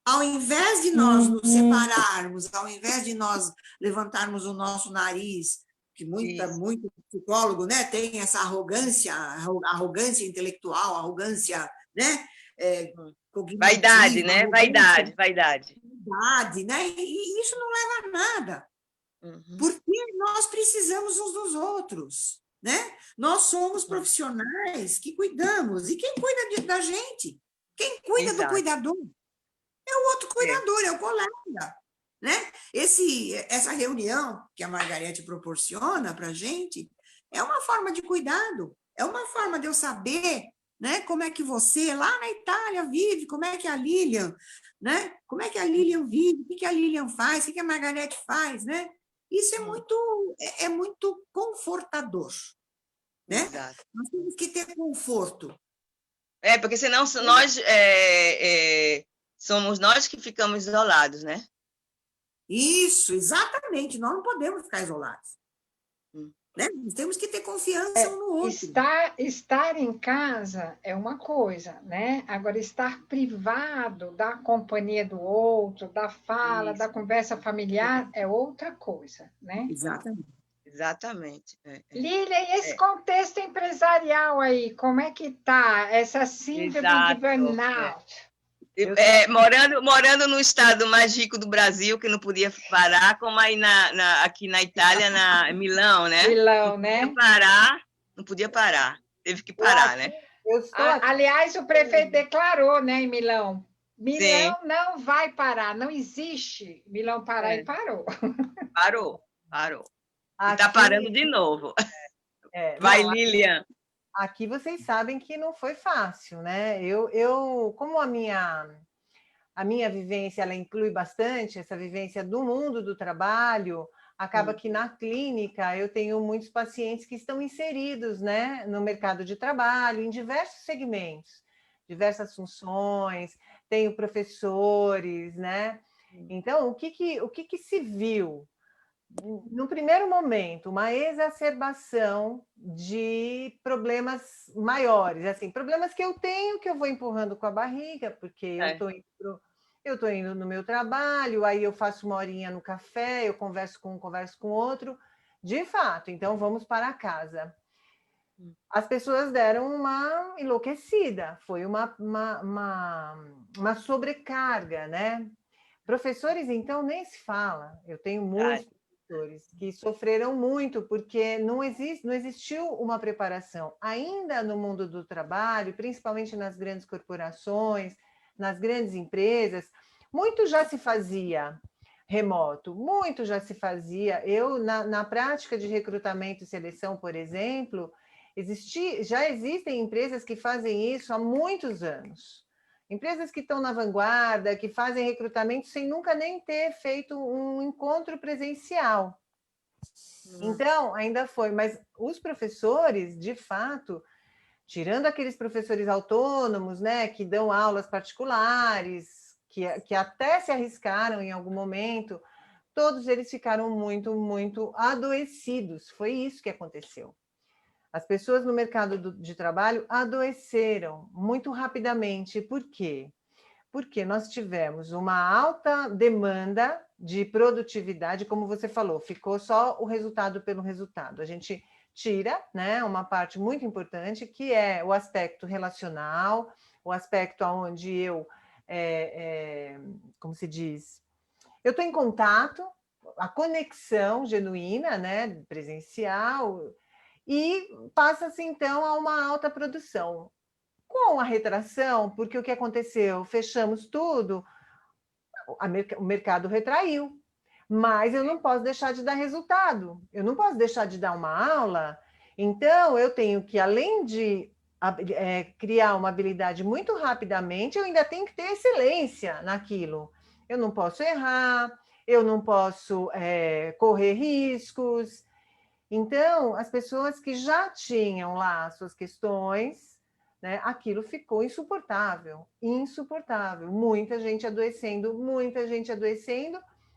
ao invés de nós nos separarmos, ao invés de nós levantarmos o nosso nariz, que muito psicólogo, né, tem essa arrogância intelectual, arrogância, né, cognitiva. Vaidade, né? Vaidade, né? E isso não leva a nada. Porque nós precisamos uns dos outros, né? Nós somos profissionais que cuidamos. E quem cuida da gente? Quem cuida do cuidador? É o outro cuidador, é o colega, né? Essa reunião que a Margarete proporciona para a gente é uma forma de cuidado, é uma forma de eu saber, né, como é que você, lá na Itália, vive, como é que a Lilian, né? Como é que a Lilian vive, o que a Lilian faz, o que a Margarete faz, né? Isso é muito confortador, né? Exato. Nós temos que ter conforto. Porque senão nós somos nós que ficamos isolados, né? Isso, exatamente. Nós não podemos ficar isolados. Né? Nós temos que ter confiança um no outro. Estar em casa é uma coisa, né? Agora, estar privado da companhia do outro, da fala, da conversa familiar, é outra coisa, né? Exatamente. Lília, e esse contexto empresarial aí, como é que está? Essa síndrome de burnout? Morando no estado mais rico do Brasil, que não podia parar, como aí aqui na Itália, Milão, né? Milão, né? Não podia parar. Teve que parar, né? Aliás, o prefeito declarou, né, em Milão, Milão não vai parar, não existe Milão parar e parou. Parou. E está parando de novo. Vai, não, Lilian. Aqui vocês sabem que não foi fácil, né? Como a minha vivência, ela inclui bastante essa vivência do mundo do trabalho, acaba que na clínica eu tenho muitos pacientes que estão inseridos, né, no mercado de trabalho, em diversos segmentos, diversas funções, tenho professores, né? Então, o que se viu? No primeiro momento, uma exacerbação de problemas maiores, assim, problemas que eu tenho, que eu vou empurrando com a barriga, porque eu estou indo no meu trabalho, aí eu faço uma horinha no café, eu converso com um, converso com outro, de fato, então vamos para casa. As pessoas deram uma enlouquecida, foi uma sobrecarga, né? Professores, então, nem se fala. Eu tenho muitos professores que sofreram muito, porque não existiu uma preparação. Ainda no mundo do trabalho, principalmente nas grandes corporações, nas grandes empresas, muito já se fazia remoto, muito já se fazia. Eu, na prática de recrutamento e seleção, por exemplo, já existem empresas que fazem isso há muitos anos. Empresas que estão na vanguarda, que fazem recrutamento sem nunca nem ter feito um encontro presencial. Então, ainda foi. Mas os professores, de fato, tirando aqueles professores autônomos, né, que dão aulas particulares, que até se arriscaram em algum momento, todos eles ficaram muito, muito adoecidos. Foi isso que aconteceu. As pessoas no mercado de trabalho adoeceram muito rapidamente. Por quê? Porque nós tivemos uma alta demanda de produtividade, como você falou, ficou só o resultado pelo resultado. A gente tira, né, uma parte muito importante, que é o aspecto relacional, o aspecto onde eu, como se diz, eu estou em contato, a conexão genuína, né, presencial, e passa-se, então, a uma alta produção. Com a retração, porque o que aconteceu? Fechamos tudo, o mercado retraiu, mas eu não posso deixar de dar resultado, eu não posso deixar de dar uma aula, então eu tenho que, além de criar uma habilidade muito rapidamente, eu ainda tenho que ter excelência naquilo. Eu não posso errar, eu não posso correr riscos. Então, as pessoas que já tinham lá suas questões, né, aquilo ficou insuportável, insuportável. Muita gente adoecendo,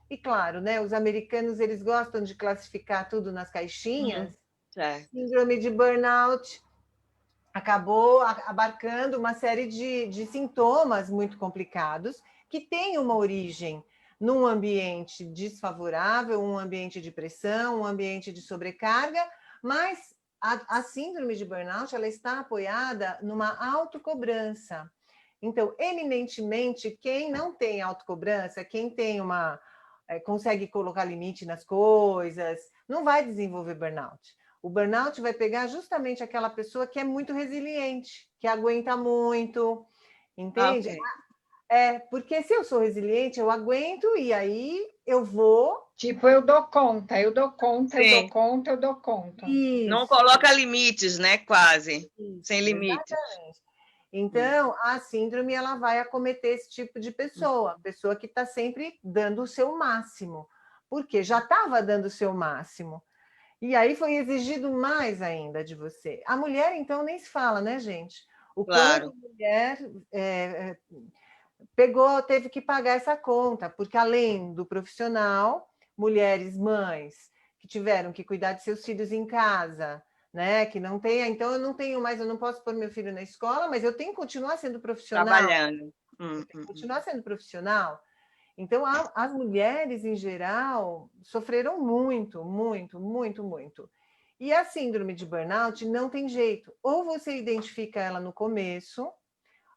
e claro, né, os americanos, eles gostam de classificar tudo nas caixinhas. Síndrome de burnout acabou abarcando uma série de sintomas muito complicados, que têm uma origem num ambiente desfavorável, um ambiente de pressão, um ambiente de sobrecarga, mas a síndrome de burnout, ela está apoiada numa autocobrança. Então, eminentemente, quem não tem autocobrança, quem tem consegue colocar limite nas coisas, não vai desenvolver burnout. O burnout vai pegar justamente aquela pessoa que é muito resiliente, que aguenta muito, entende? Porque se eu sou resiliente, eu aguento e aí eu vou... Tipo, eu dou conta. Isso. Não coloca limites, né? Quase. Isso, sem limites. Exatamente. Então, a síndrome, ela vai acometer esse tipo de pessoa, a pessoa que está sempre dando o seu máximo, porque já estava dando o seu máximo. E aí foi exigido mais ainda de você. A mulher, então, nem se fala, né, gente? Quanto a mulher teve que pagar essa conta, porque além do profissional, mulheres mães que tiveram que cuidar de seus filhos em casa, né? Que não tem, então eu não posso pôr meu filho na escola, mas eu tenho que continuar sendo profissional. Trabalhando. Eu tenho que continuar sendo profissional. Então, as mulheres, em geral, sofreram muito, muito, muito, muito. E a síndrome de burnout não tem jeito. Ou você identifica ela no começo,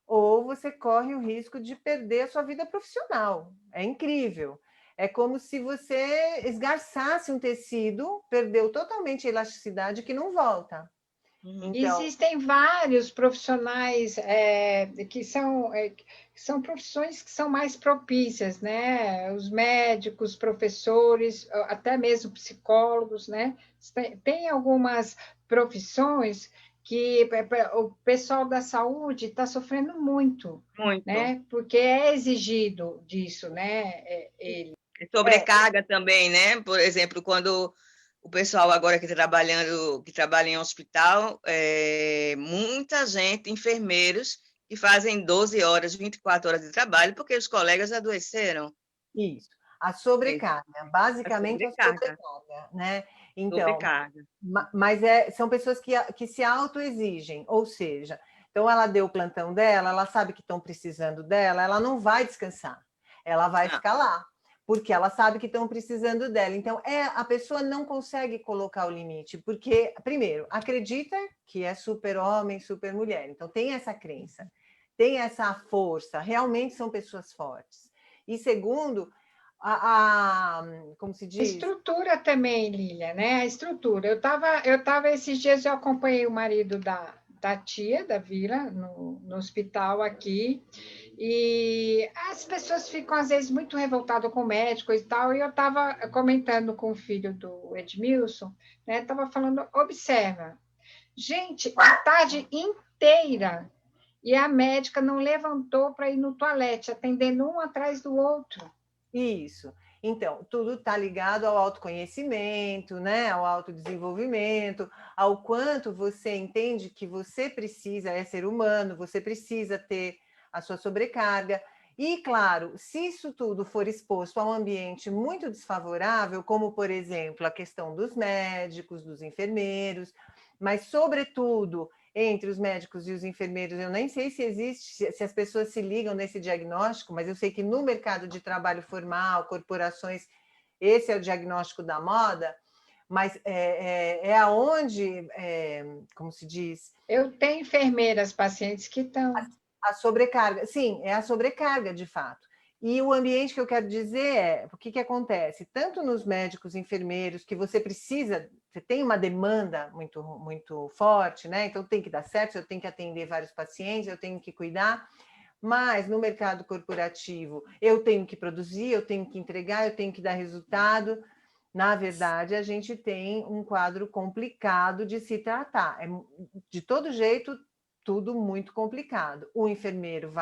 ou você corre o risco de perder a sua vida profissional. É incrível. É como se você esgarçasse um tecido, perdeu totalmente a elasticidade que não volta. Então, existem vários profissionais que são profissões que são mais propícias, né? Os médicos, professores, até mesmo psicólogos, né? Tem algumas profissões que o pessoal da saúde está sofrendo muito, Muito. né? Porque é exigido disso, né? Sobrecarga também, né? Por exemplo, quando o pessoal agora que trabalha em hospital, muita gente, enfermeiros, que fazem 12 horas, 24 horas de trabalho, porque os colegas adoeceram. isso. A sobrecarga, basicamente a sobrecarga. sobrecarga, né? Então, Sobrecarga. mas são pessoas que se autoexigem, ou seja, então ela deu o plantão dela, ela sabe que estão precisando dela, ela não vai descansar, ela vai ficar lá, porque ela sabe que estão precisando dela. Então, a pessoa não consegue colocar o limite, porque, primeiro, acredita que é super-homem, super-mulher, então tem essa crença, tem essa força, realmente são pessoas fortes. E segundo, como se diz? A estrutura também, Lília, né? A estrutura. Eu tava esses dias, eu acompanhei o marido da tia, da Vila, no hospital aqui, e as pessoas ficam, às vezes, muito revoltadas com o médico e tal, e eu estava comentando com o filho do Edmilson, né? Estava falando, observa, gente, a tarde inteira, e a médica não levantou para ir no toalete, atendendo um atrás do outro. Isso. Então, tudo está ligado ao autoconhecimento, né? Ao autodesenvolvimento, ao quanto você entende que você precisa, é ser humano, você precisa ter a sua sobrecarga. E, claro, se isso tudo for exposto a um ambiente muito desfavorável, como, por exemplo, a questão dos médicos, dos enfermeiros, mas, sobretudo, entre os médicos e os enfermeiros, eu nem sei se existe, se as pessoas se ligam nesse diagnóstico, mas eu sei que no mercado de trabalho formal, corporações, esse é o diagnóstico da moda, mas aonde, como se diz? Eu tenho enfermeiras, pacientes que estão... A sobrecarga, sim, é a sobrecarga, de fato. E o ambiente que eu quero dizer o que acontece? Tanto nos médicos, enfermeiros, que você tem uma demanda muito, muito forte, né? Então tem que dar certo, eu tenho que atender vários pacientes, eu tenho que cuidar, mas no mercado corporativo eu tenho que produzir, eu tenho que entregar, eu tenho que dar resultado. Na verdade, a gente tem um quadro complicado de se tratar. De todo jeito, tudo muito complicado. O enfermeiro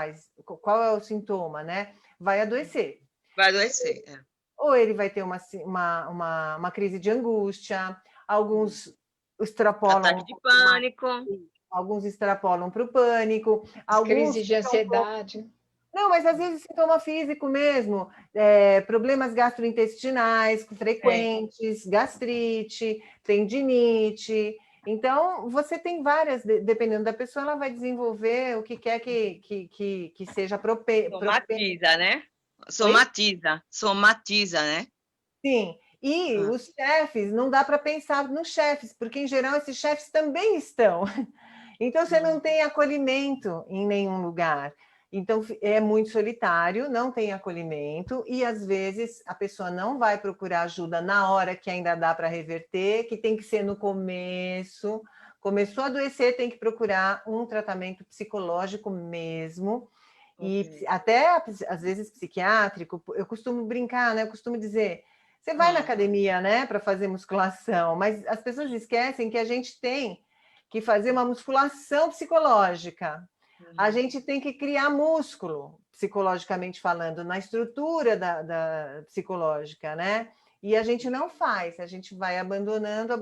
qual é o sintoma, né? Vai adoecer. Vai adoecer. Ou ele vai ter uma crise de angústia, alguns extrapolam... Ataque de pânico. Alguns extrapolam para o pânico. Crise de ansiedade. Não, mas às vezes sintoma físico mesmo, problemas gastrointestinais frequentes, gastrite, tendinite. Então, você tem várias, dependendo da pessoa, ela vai desenvolver o que quer que seja Somatiza, né? Somatiza, né? Sim, e os chefes, não dá para pensar nos chefes, porque, em geral, esses chefes também estão. Então, você não tem acolhimento em nenhum lugar. Então, é muito solitário, não tem acolhimento, e, às vezes, a pessoa não vai procurar ajuda na hora que ainda dá para reverter, que tem que ser no começo. Começou a adoecer, tem que procurar um tratamento psicológico mesmo, e até, às vezes, psiquiátrico. Eu costumo brincar, né? Eu costumo dizer, você vai na academia, né, para fazer musculação, mas as pessoas esquecem que a gente tem que fazer uma musculação psicológica. A gente tem que criar músculo, psicologicamente falando, na estrutura da psicológica, né? E a gente não faz, a gente vai abandonando.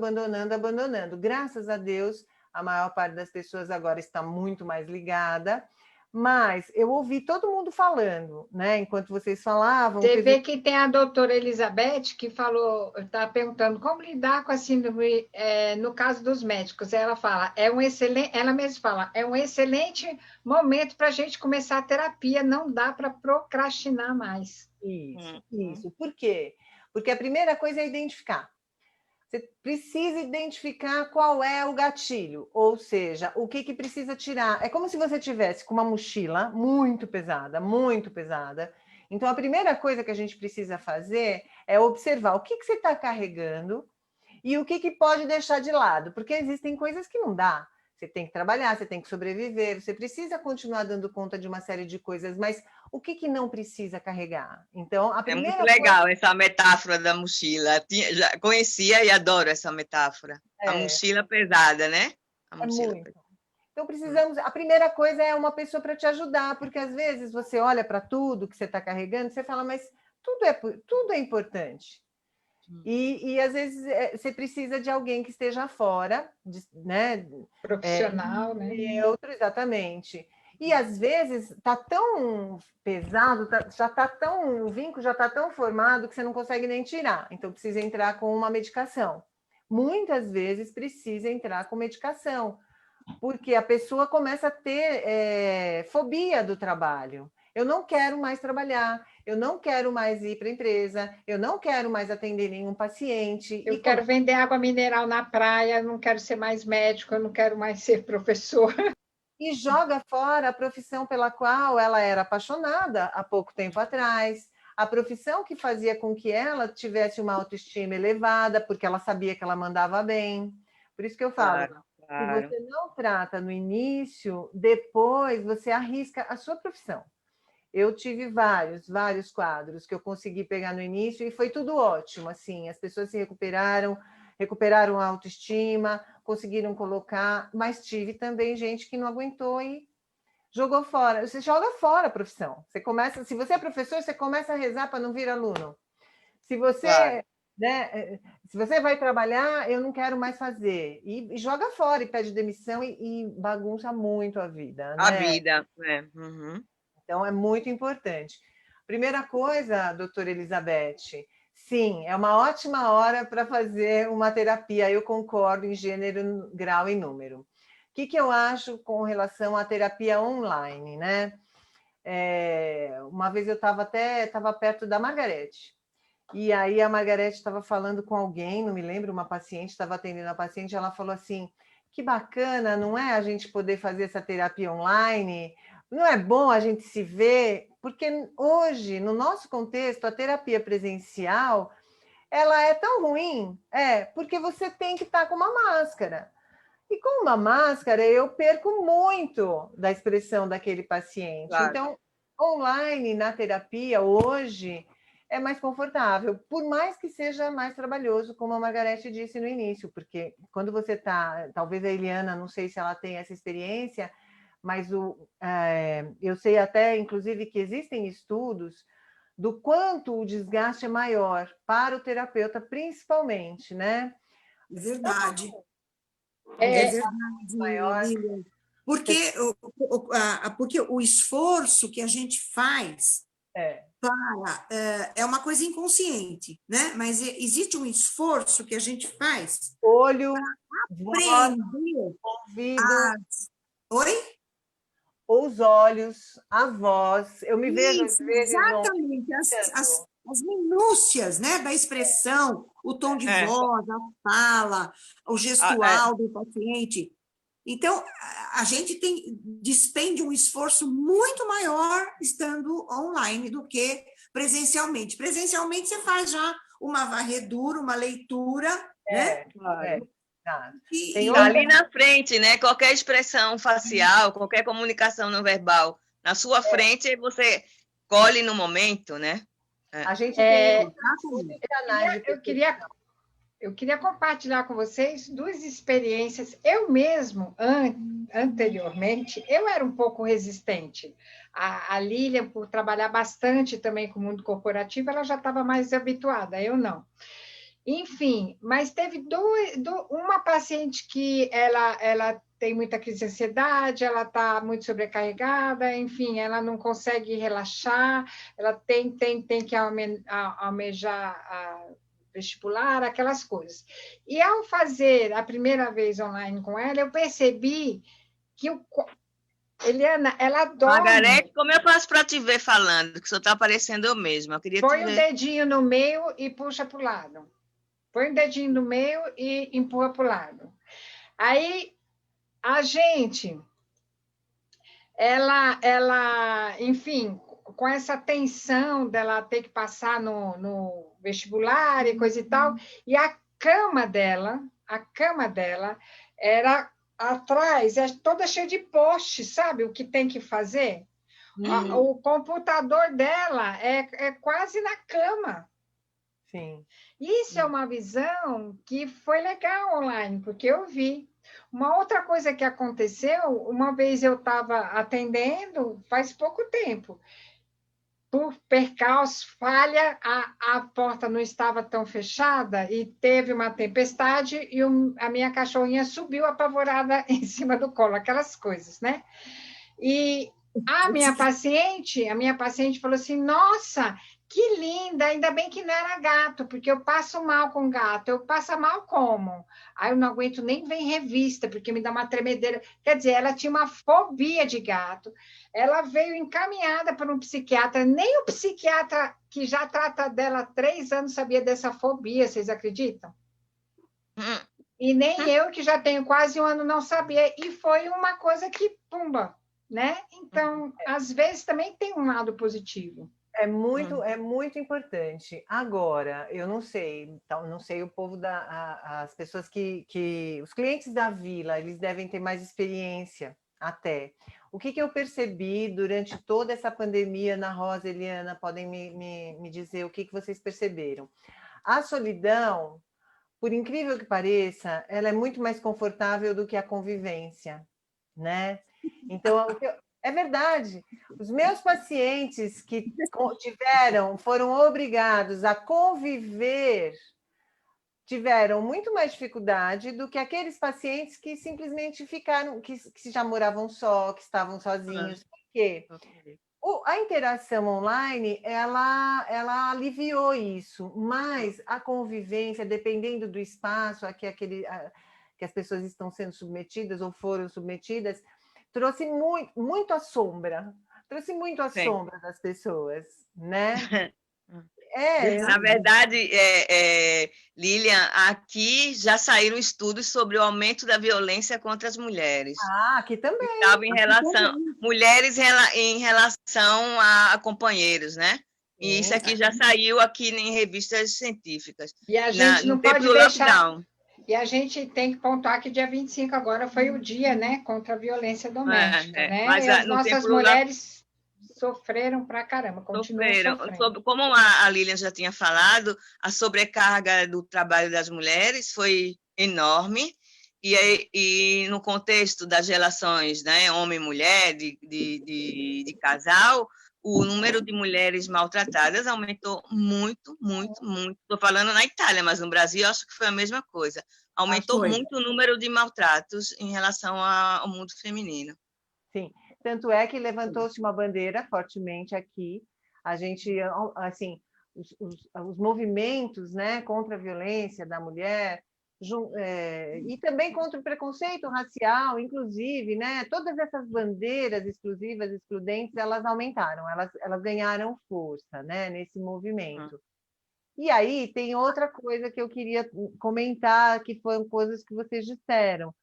Graças a Deus, a maior parte das pessoas agora está muito mais ligada, mas eu ouvi todo mundo falando, né? Enquanto vocês falavam... Você vê que tem a doutora Elizabeth que falou, está perguntando como lidar com a síndrome no caso dos médicos. Ela fala, ela mesma fala, é um excelente momento para a gente começar a terapia, não dá para procrastinar mais. Isso. Por quê? Porque a primeira coisa é identificar. Você precisa identificar qual é o gatilho, ou seja, o que precisa tirar. É como se você tivesse com uma mochila muito pesada, muito pesada. Então, a primeira coisa que a gente precisa fazer é observar o que você está carregando e o que pode deixar de lado, porque existem coisas que não dá. Você tem que trabalhar, você tem que sobreviver, você precisa continuar dando conta de uma série de coisas, mas o que não precisa carregar? Então, a É muito primeira legal coisa... essa metáfora da mochila. Já conhecia e adoro essa metáfora. A É, mochila pesada, né? A é mochila muito. pesada. Então, precisamos... A primeira coisa é uma pessoa para te ajudar, porque às vezes você olha para tudo que você está carregando, você fala, mas tudo é importante. E às vezes você precisa de alguém que esteja fora, né? Profissional, né? Neutro, exatamente. E às vezes está tão pesado, já está tão, o vínculo já está tão formado que você não consegue nem tirar. Então precisa entrar com uma medicação. Muitas vezes precisa entrar com medicação, porque a pessoa começa a ter fobia do trabalho. Eu não quero mais trabalhar, eu não quero mais ir para a empresa, eu não quero mais atender nenhum paciente. Eu quero vender água mineral na praia, não quero ser mais médico, eu não quero mais ser professor. E joga fora a profissão pela qual ela era apaixonada há pouco tempo atrás, a profissão que fazia com que ela tivesse uma autoestima elevada, porque ela sabia que ela mandava bem. Por isso que eu falo, Claro. se você não trata no início, depois você arrisca a sua profissão. Eu tive vários quadros que eu consegui pegar no início e foi tudo ótimo, assim, as pessoas se recuperaram a autoestima, conseguiram colocar, mas tive também gente que não aguentou e jogou fora. Você joga fora a profissão. Você começa, se você é professor, você começa a rezar para não vir aluno. Se você, Claro. né, se você vai trabalhar, eu não quero mais fazer. E joga fora e pede demissão e bagunça muito a vida, né? A vida, né? Uhum. Então, é muito importante. Primeira coisa, doutora Elizabeth, sim, é uma ótima hora para fazer uma terapia, eu concordo em gênero, grau e número. O que eu acho com relação à terapia online, né? Uma vez eu estava perto da Margarete, e aí a Margarete estava falando com alguém, não me lembro, uma paciente, estava atendendo a paciente, ela falou assim, que bacana, não é a gente poder fazer essa terapia online? Não é bom a gente se ver? Porque hoje, no nosso contexto, a terapia presencial, ela é tão ruim, porque você tem que estar com uma máscara. E com uma máscara, eu perco muito da expressão daquele paciente. Claro. Então, online, na terapia, hoje, é mais confortável, por mais que seja mais trabalhoso, como a Margarete disse no início, porque quando você está, talvez a Eliana, não sei se ela tem essa experiência, mas eu sei até, inclusive, que existem estudos do quanto o desgaste é maior para o terapeuta, principalmente, né? É verdade. É verdade, maior. Lilian. Porque o esforço que a gente faz é uma coisa inconsciente, né? Mas existe um esforço que a gente faz. Olho, aprender, ouvido. Oi? Os olhos, a voz. Eu me vejo às Isso, vezes. exatamente. As minúcias, né, da expressão, o tom de voz, a fala, o gestual do paciente. Então, a gente despende um esforço muito maior estando online do que presencialmente. Presencialmente, você faz já uma varredura, uma leitura, né? Claro. Tem ali na frente, né? Qualquer expressão facial, qualquer comunicação não verbal, na sua frente você colhe no momento, né? A gente tem eu queria compartilhar com vocês duas experiências. Eu mesmo, anteriormente, eu era um pouco resistente. A Lilian, por trabalhar bastante também com o mundo corporativo, ela já estava mais habituada, eu não. Enfim, mas teve uma paciente que ela tem muita crise de ansiedade, ela está muito sobrecarregada, enfim, ela não consegue relaxar, ela tem que almejar a vestibular, aquelas coisas. E ao fazer a primeira vez online com ela, eu percebi que Eliana, ela dorme. Margarete, como eu faço para te ver falando? Que só está aparecendo eu mesma. Eu queria Põe o dedinho no meio e puxa para o lado. Põe o dedinho no meio e empurra para o lado. Aí, a gente, enfim, com essa tensão dela ter que passar no vestibular e coisa e tal, e cama dela era atrás, é toda cheia de poste, sabe o que tem que fazer? O computador dela é quase na cama. Sim. Isso é uma visão que foi legal online, porque eu vi. Uma outra coisa que aconteceu, uma vez eu estava atendendo, faz pouco tempo, por percalço, falha, a porta não estava tão fechada e teve uma tempestade e a minha cachorrinha subiu apavorada em cima do colo, aquelas coisas, né? E a minha paciente falou assim, nossa, que linda, ainda bem que não era gato, porque eu passo mal com gato. Eu passo mal como? Aí eu não aguento nem ver em revista, porque me dá uma tremedeira. Quer dizer, ela tinha uma fobia de gato. Ela veio encaminhada por um psiquiatra. Nem o psiquiatra que já trata dela há 3 anos sabia dessa fobia, vocês acreditam? E nem eu, que já tenho quase 1 ano, não sabia. E foi uma coisa que, pumba, né? Então, às vezes também tem um lado positivo. É muito importante. Agora, eu não sei, não sei o povo as pessoas os clientes da Vila, eles devem ter mais experiência até. O que eu percebi durante toda essa pandemia, Ana Rosa, Eliana, podem me dizer o que vocês perceberam? A solidão, por incrível que pareça, ela é muito mais confortável do que a convivência, né? Então, é verdade. Os meus pacientes que foram obrigados a conviver, tiveram muito mais dificuldade do que aqueles pacientes que simplesmente ficaram, que já moravam só, que estavam sozinhos. Por quê? A interação online, ela aliviou isso, mas a convivência, dependendo do espaço a que as pessoas estão sendo submetidas ou foram submetidas, trouxe muito a sombra, sombra das pessoas, né? Na verdade, Lilian, aqui já saíram estudos sobre o aumento da violência contra as mulheres. Aqui também. Estava mulheres em relação a companheiros, né? E isso aqui já saiu aqui em revistas científicas. E a gente não pode deixar... E a gente tem que pontuar que dia 25 agora foi o dia, né, contra a violência doméstica, né? Mas e as nossas mulheres sofreram pra caramba, continuam sofrendo. Como a Lilian já tinha falado, a sobrecarga do trabalho das mulheres foi enorme, e no contexto das relações, né, homem-mulher, de casal, o número de mulheres maltratadas aumentou muito, muito, muito. Estou falando na Itália, mas no Brasil eu acho que foi a mesma coisa. Aumentou muito o número de maltratos em relação ao mundo feminino. Sim, tanto é que levantou-se uma bandeira fortemente aqui. A gente, assim, os movimentos, né, contra a violência da mulher, e também contra o preconceito racial, inclusive, né? Todas essas bandeiras exclusivas, excludentes, elas aumentaram, elas ganharam força, né, nesse movimento. E aí tem outra coisa que eu queria comentar, que foram coisas que vocês disseram.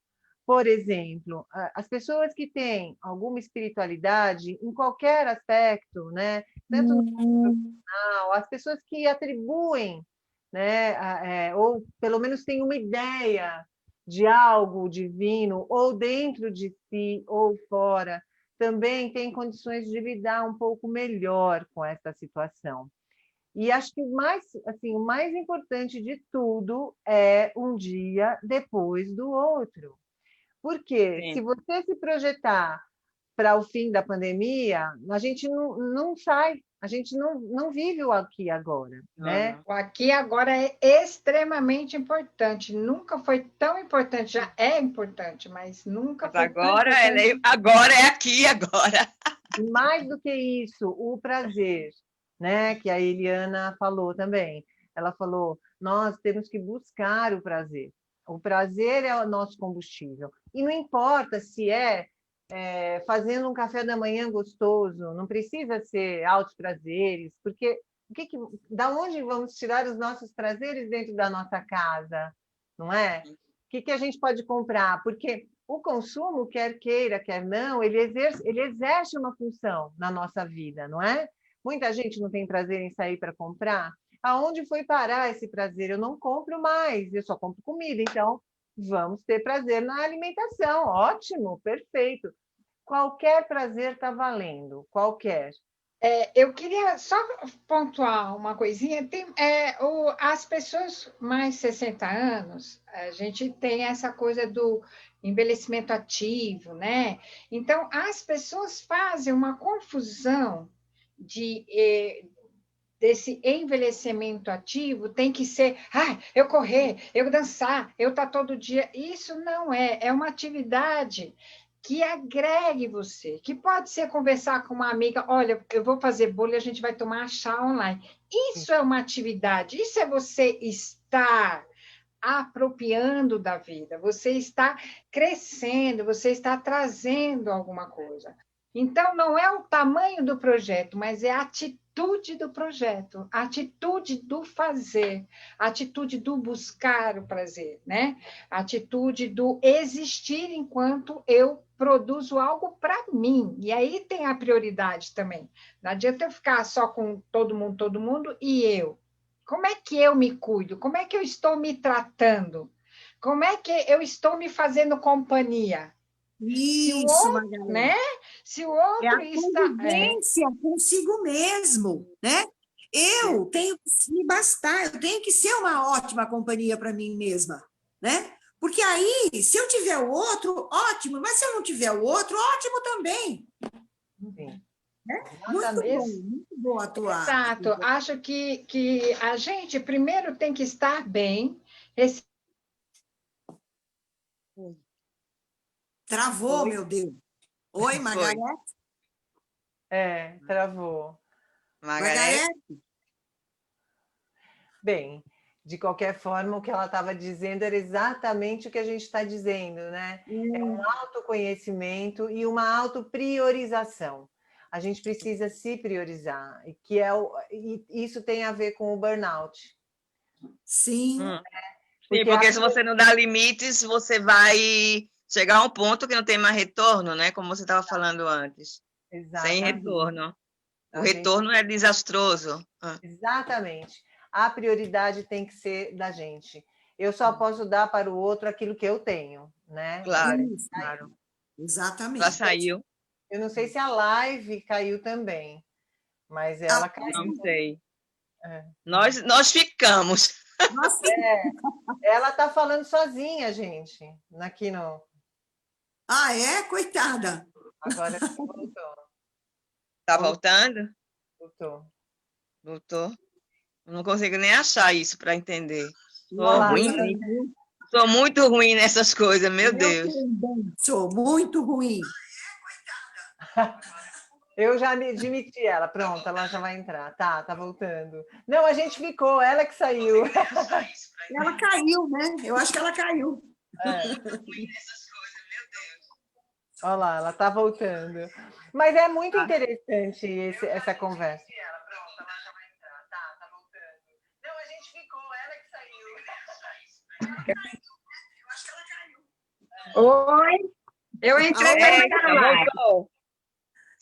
Por exemplo, as pessoas que têm alguma espiritualidade em qualquer aspecto, né, tanto no profissional, as pessoas que atribuem, né, ou pelo menos têm uma ideia de algo divino, ou dentro de si, ou fora, também têm condições de lidar um pouco melhor com essa situação. E acho que o mais importante de tudo é um dia depois do outro. Porque se você se projetar para o fim da pandemia, a gente não sai, a gente não vive o aqui e agora, né? O aqui e agora é extremamente importante. Nunca foi tão importante, já é importante, mas nunca foi agora tão importante. Agora é aqui e agora. E mais do que isso, o prazer, né? Que a Eliana falou também. Ela falou, nós temos que buscar o prazer. O prazer é o nosso combustível. E não importa se fazendo um café da manhã gostoso, não precisa ser altos prazeres, porque da onde vamos tirar os nossos prazeres dentro da nossa casa, não é? O que a gente pode comprar? Porque o consumo, quer queira, quer não, ele exerce uma função na nossa vida, não é? Muita gente não tem prazer em sair para comprar. Aonde foi parar esse prazer? Eu não compro mais, eu só compro comida. Então, vamos ter prazer na alimentação. Ótimo, perfeito. Qualquer prazer está valendo, qualquer. Eu queria só pontuar uma coisinha. As pessoas mais 60 anos, a gente tem essa coisa do envelhecimento ativo, né? Então, as pessoas fazem uma confusão desse envelhecimento ativo, tem que ser, eu correr, eu dançar, eu estar todo dia. Isso não é uma atividade que agregue você, que pode ser conversar com uma amiga, olha, eu vou fazer bolo e a gente vai tomar chá online. Isso é uma atividade, isso é você estar apropriando da vida, você está crescendo, você está trazendo alguma coisa. Então, não é o tamanho do projeto, mas é a atitude do projeto, a atitude do fazer, a atitude do buscar o prazer, né? A atitude do existir enquanto eu produzo algo para mim. E aí tem a prioridade também. Não adianta eu ficar só com todo mundo e eu. Como é que eu me cuido? Como é que eu estou me tratando? Como é que eu estou me fazendo companhia? Isso, Margarete. Né? Se o É outro a está. convivência consigo mesmo, né? Eu tenho que me bastar, eu tenho que ser uma ótima companhia para mim mesma, né? Porque aí, se eu tiver o outro, ótimo, mas se eu não tiver o outro, ótimo também. Sim. Né? Exatamente. Muito bom atuar. Exato. Acho que a gente primeiro tem que estar bem. Travou, Oi. meu Deus. Oi, Margarete? Travou. Margarete? Bem, de qualquer forma, o que ela estava dizendo era exatamente o que a gente está dizendo, né? É um autoconhecimento e uma autopriorização. A gente precisa se priorizar, e isso tem a ver com o burnout. Sim. Sim, porque se você não dá limites, você vai chegar a um ponto que não tem mais retorno, né? Como você estava falando antes. Exatamente. Sem retorno. O retorno é desastroso. Exatamente. A prioridade tem que ser da gente. Eu só posso dar para o outro aquilo que eu tenho, né? Claro, Isso. claro. Exatamente. Já saiu? Eu não sei se a live caiu também, mas ela caiu. Não sei. É. Nós ficamos. Nossa, Ela está falando sozinha, gente, aqui no. Coitada. Agora voltou. Tá voltando? Voltou. Voltou. Não consigo nem achar isso para entender. Olá, Sou muito ruim nessas coisas, meu Deus. Sou muito ruim. Eu já me admiti ela. Pronto, ela já vai entrar. Tá voltando. Não, a gente ficou, ela que saiu. Ela caiu, né? Eu acho que ela caiu. Olha lá, ela está voltando. Mas é muito interessante essa conversa. Pronto, ela já vai entrar. Tá voltando. Não, a gente ficou, ela que saiu. Eu acho que ela caiu. Oi, eu entrei na live.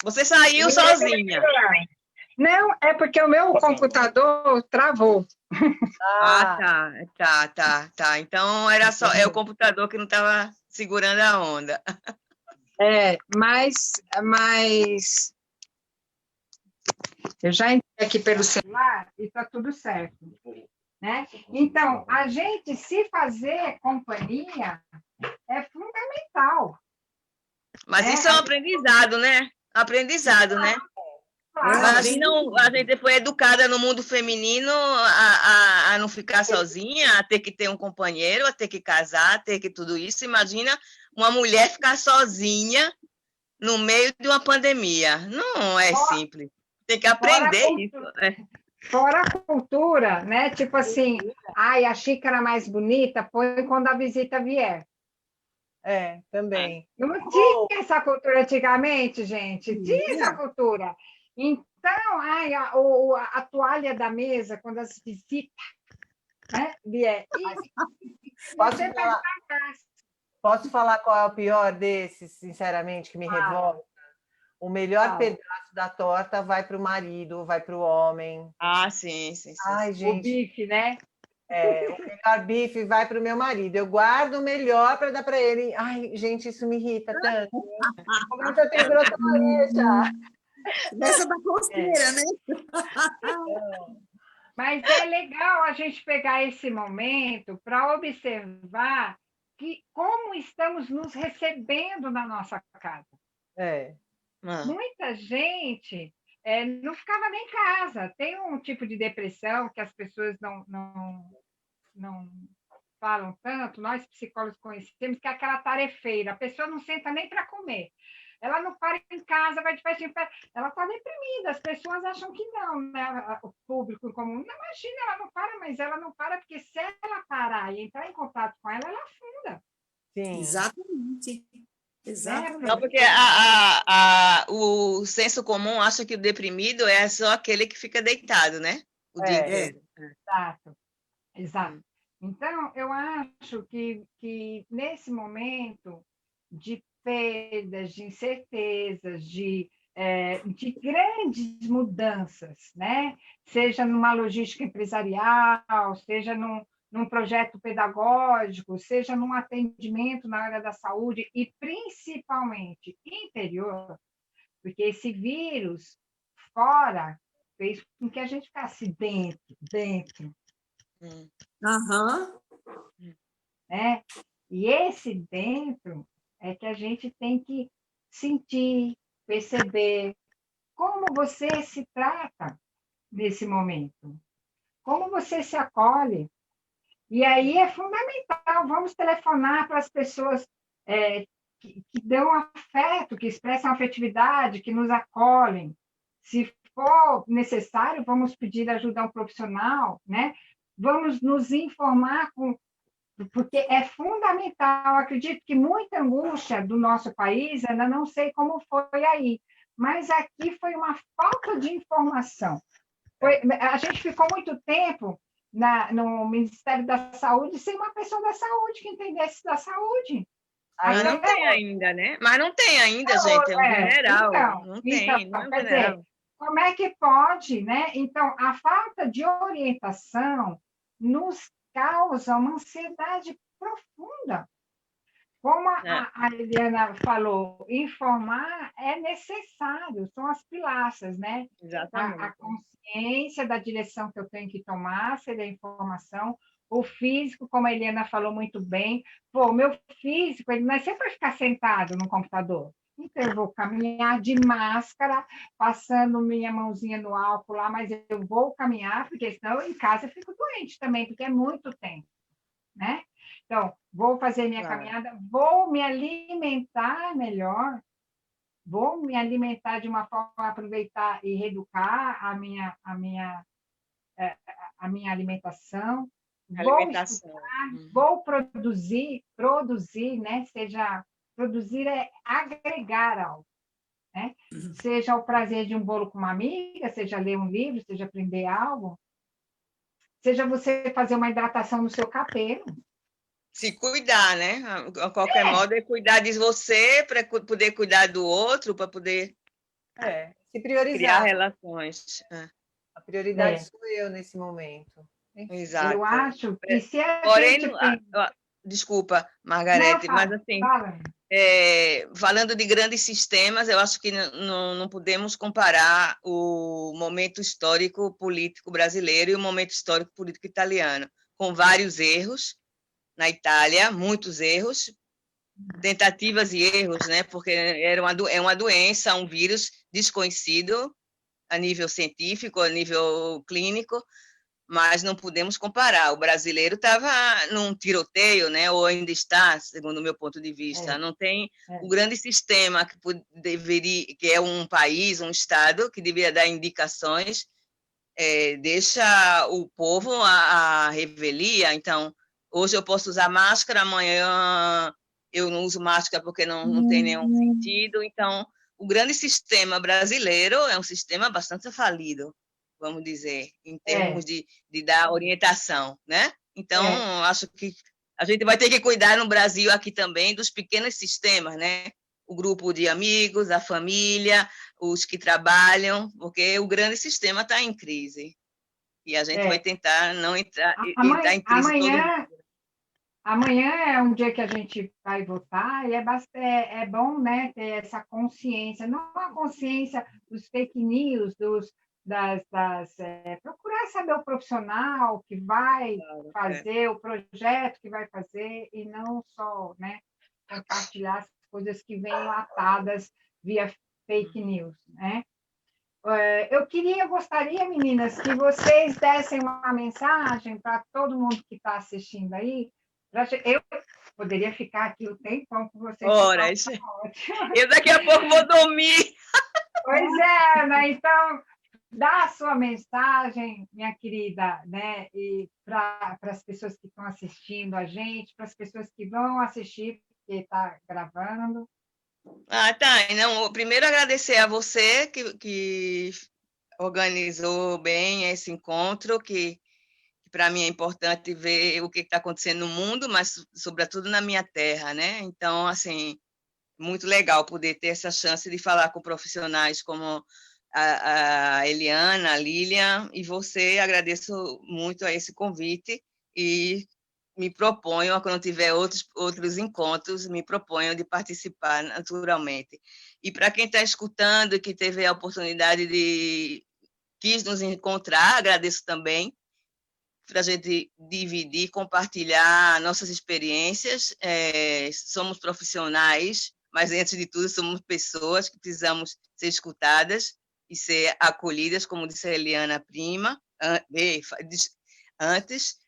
Você saiu sozinha. Não, é porque o meu computador travou. Tá. Então era só o computador que não estava segurando a onda. Mas eu já entrei aqui pelo celular e está tudo certo, né? Então, a gente se fazer companhia é fundamental. Mas isso é um aprendizado, né? Aprendizado, né? Claro. A gente foi educada no mundo feminino a não ficar sozinha, a ter que ter um companheiro, a ter que casar, a ter que tudo isso. Imagina uma mulher ficar sozinha no meio de uma pandemia. Não é simples. Tem que aprender isso. Fora a cultura, né? Tipo assim, a xícara mais bonita, põe quando a visita vier. Também. Não tinha essa cultura antigamente, gente. Tinha essa cultura. Então, a toalha da mesa, quando as visitas, né, vier. Posso falar qual é o pior desses, sinceramente, que me revolta? o melhor Fala. pedaço da torta vai para o marido, vai para o homem. Ah, sim, sim, sim. Ai, O gente, bife, né? o melhor bife vai para o meu marido. Eu guardo o melhor para dar para ele. Ai, gente, isso me irrita tanto. Começa a ter brotoeja já. Começa da costeira, né? Mas é legal a gente pegar esse momento para observar como estamos nos recebendo na nossa casa. É. Muita gente não ficava nem em casa. Tem um tipo de depressão que as pessoas não falam tanto, nós psicólogos conhecemos, que é aquela tarefeira. A pessoa não senta nem para comer. Ela não para em casa, vai de festa em festa. Ela está deprimida. As pessoas acham que não, né? O público comum. Não, imagina, ela não para, mas ela não para porque se ela parar e entrar em contato com ela, ela afunda. Sim. Exatamente. Exatamente. Não, porque o senso comum acha que o deprimido é só aquele que fica deitado, né? O dia inteiro. Exato, exato. Então, eu acho que nesse momento de perdas, de incertezas, de grandes mudanças, né? Seja numa logística empresarial, seja num projeto pedagógico, seja num atendimento na área da saúde e principalmente interior, porque esse vírus fora fez com que a gente ficasse dentro, Aham. né? E esse dentro é que a gente tem que sentir, perceber como você se trata nesse momento, como você se acolhe. E aí é fundamental, vamos telefonar para as pessoas que dão afeto, que expressam afetividade, que nos acolhem. Se for necessário, vamos pedir ajuda a um profissional, né? Vamos nos informar porque é fundamental. Acredito que muita angústia do nosso país, ainda não sei como foi aí, mas aqui foi uma falta de informação. A gente ficou muito tempo no Ministério da Saúde sem uma pessoa da saúde que entendesse da saúde. Mas não tem ainda, né? Mas não tem ainda, gente, é um general. Então, não tem, não é um quer general. dizer, como é que pode, né? Então, a falta de orientação nos causa uma ansiedade profunda. Como a Eliana falou, informar é necessário, são as pilastras, né? Exatamente. A consciência da direção que eu tenho que tomar, seria a informação. O físico, como a Eliana falou muito bem, o meu físico, ele não é sempre ficar sentado no computador. Então, eu vou caminhar de máscara, passando minha mãozinha no álcool lá, mas eu vou caminhar, porque senão em casa eu fico doente também, porque é muito tempo, né? Então, vou fazer minha caminhada, vou me alimentar melhor, vou me alimentar de uma forma a aproveitar e reeducar a minha alimentação. Vou estudar, vou produzir, né? Produzir é agregar algo, né? Seja o prazer de um bolo com uma amiga, seja ler um livro, seja aprender algo, seja você fazer uma hidratação no seu cabelo. Se cuidar, né? A qualquer modo, é cuidar de você para poder cuidar do outro, para poder se priorizar. Criar relações. A prioridade sou eu nesse momento. Exato. Eu acho que se a Porém, gente... Desculpa, Margarete, mas assim, falando de grandes sistemas, eu acho que não podemos comparar o momento histórico político brasileiro e o momento histórico político italiano, com vários erros na Itália, muitos erros, tentativas e erros, né? Porque é uma doença, um vírus desconhecido a nível científico, a nível clínico, mas não podemos comparar. O brasileiro estava num tiroteio, né? Ou ainda está, segundo o meu ponto de vista. Não tem o grande sistema que é um país, um estado, que deveria dar indicações, deixa o povo à revelia. Então, hoje eu posso usar máscara, amanhã eu não uso máscara porque não tem nenhum sentido. Então, o grande sistema brasileiro é um sistema bastante falido, vamos dizer, em termos de dar orientação, né? Então, acho que a gente vai ter que cuidar no Brasil aqui também dos pequenos sistemas, né? o grupo de amigos, a família, os que trabalham, porque o grande sistema está em crise. E a gente vai tentar não entrar em crise todo mundo. Amanhã é um dia que a gente vai votar e é bom, né, ter essa consciência, não a consciência dos fake news, procurar saber o profissional que vai fazer, o projeto que vai fazer, e não só, né, compartilhar as coisas que vêm latadas via fake news, né? Eu gostaria, meninas, que vocês dessem uma mensagem para todo mundo que está assistindo aí. Eu poderia ficar aqui o tempão com vocês. Horas. Eu daqui a pouco vou dormir. Pois é, né? Então, dá a sua mensagem, minha querida, né? E para as pessoas que estão assistindo a gente, para as pessoas que vão assistir, porque está gravando. Tá. Não, primeiro agradecer a você que organizou bem esse encontro, que para mim é importante ver o que está acontecendo no mundo, mas sobretudo na minha terra, né? Então, assim, muito legal poder ter essa chance de falar com profissionais como a Eliana, a Lilian, e você. Agradeço muito a esse convite e me proponho, quando tiver outros encontros, me proponho de participar naturalmente. E para quem está escutando e que teve a oportunidade quis nos encontrar, agradeço também, para a gente dividir, compartilhar nossas experiências. Somos profissionais, mas, antes de tudo, somos pessoas que precisamos ser escutadas e ser acolhidas, como disse a Eliana Prima, antes.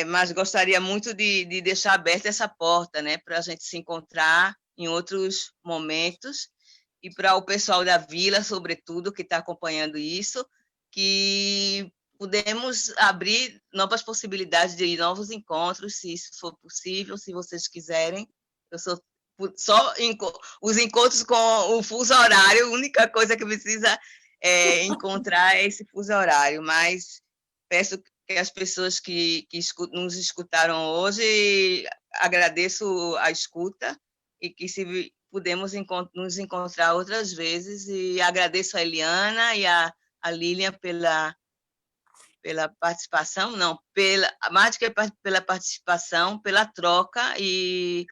Mas gostaria muito de deixar aberta essa porta, né, para a gente se encontrar em outros momentos, e para o pessoal da Vila, sobretudo, que está acompanhando isso, que podemos abrir novas possibilidades de novos encontros, se isso for possível, se vocês quiserem. Eu sou só os encontros com o fuso horário, a única coisa que precisa encontrar é esse fuso horário, mas peço que as pessoas que nos escutaram hoje, agradeço a escuta, e que se podemos nos encontrar outras vezes, e agradeço a Eliana e a Lilian pela participação, mais do que pela participação, pela troca e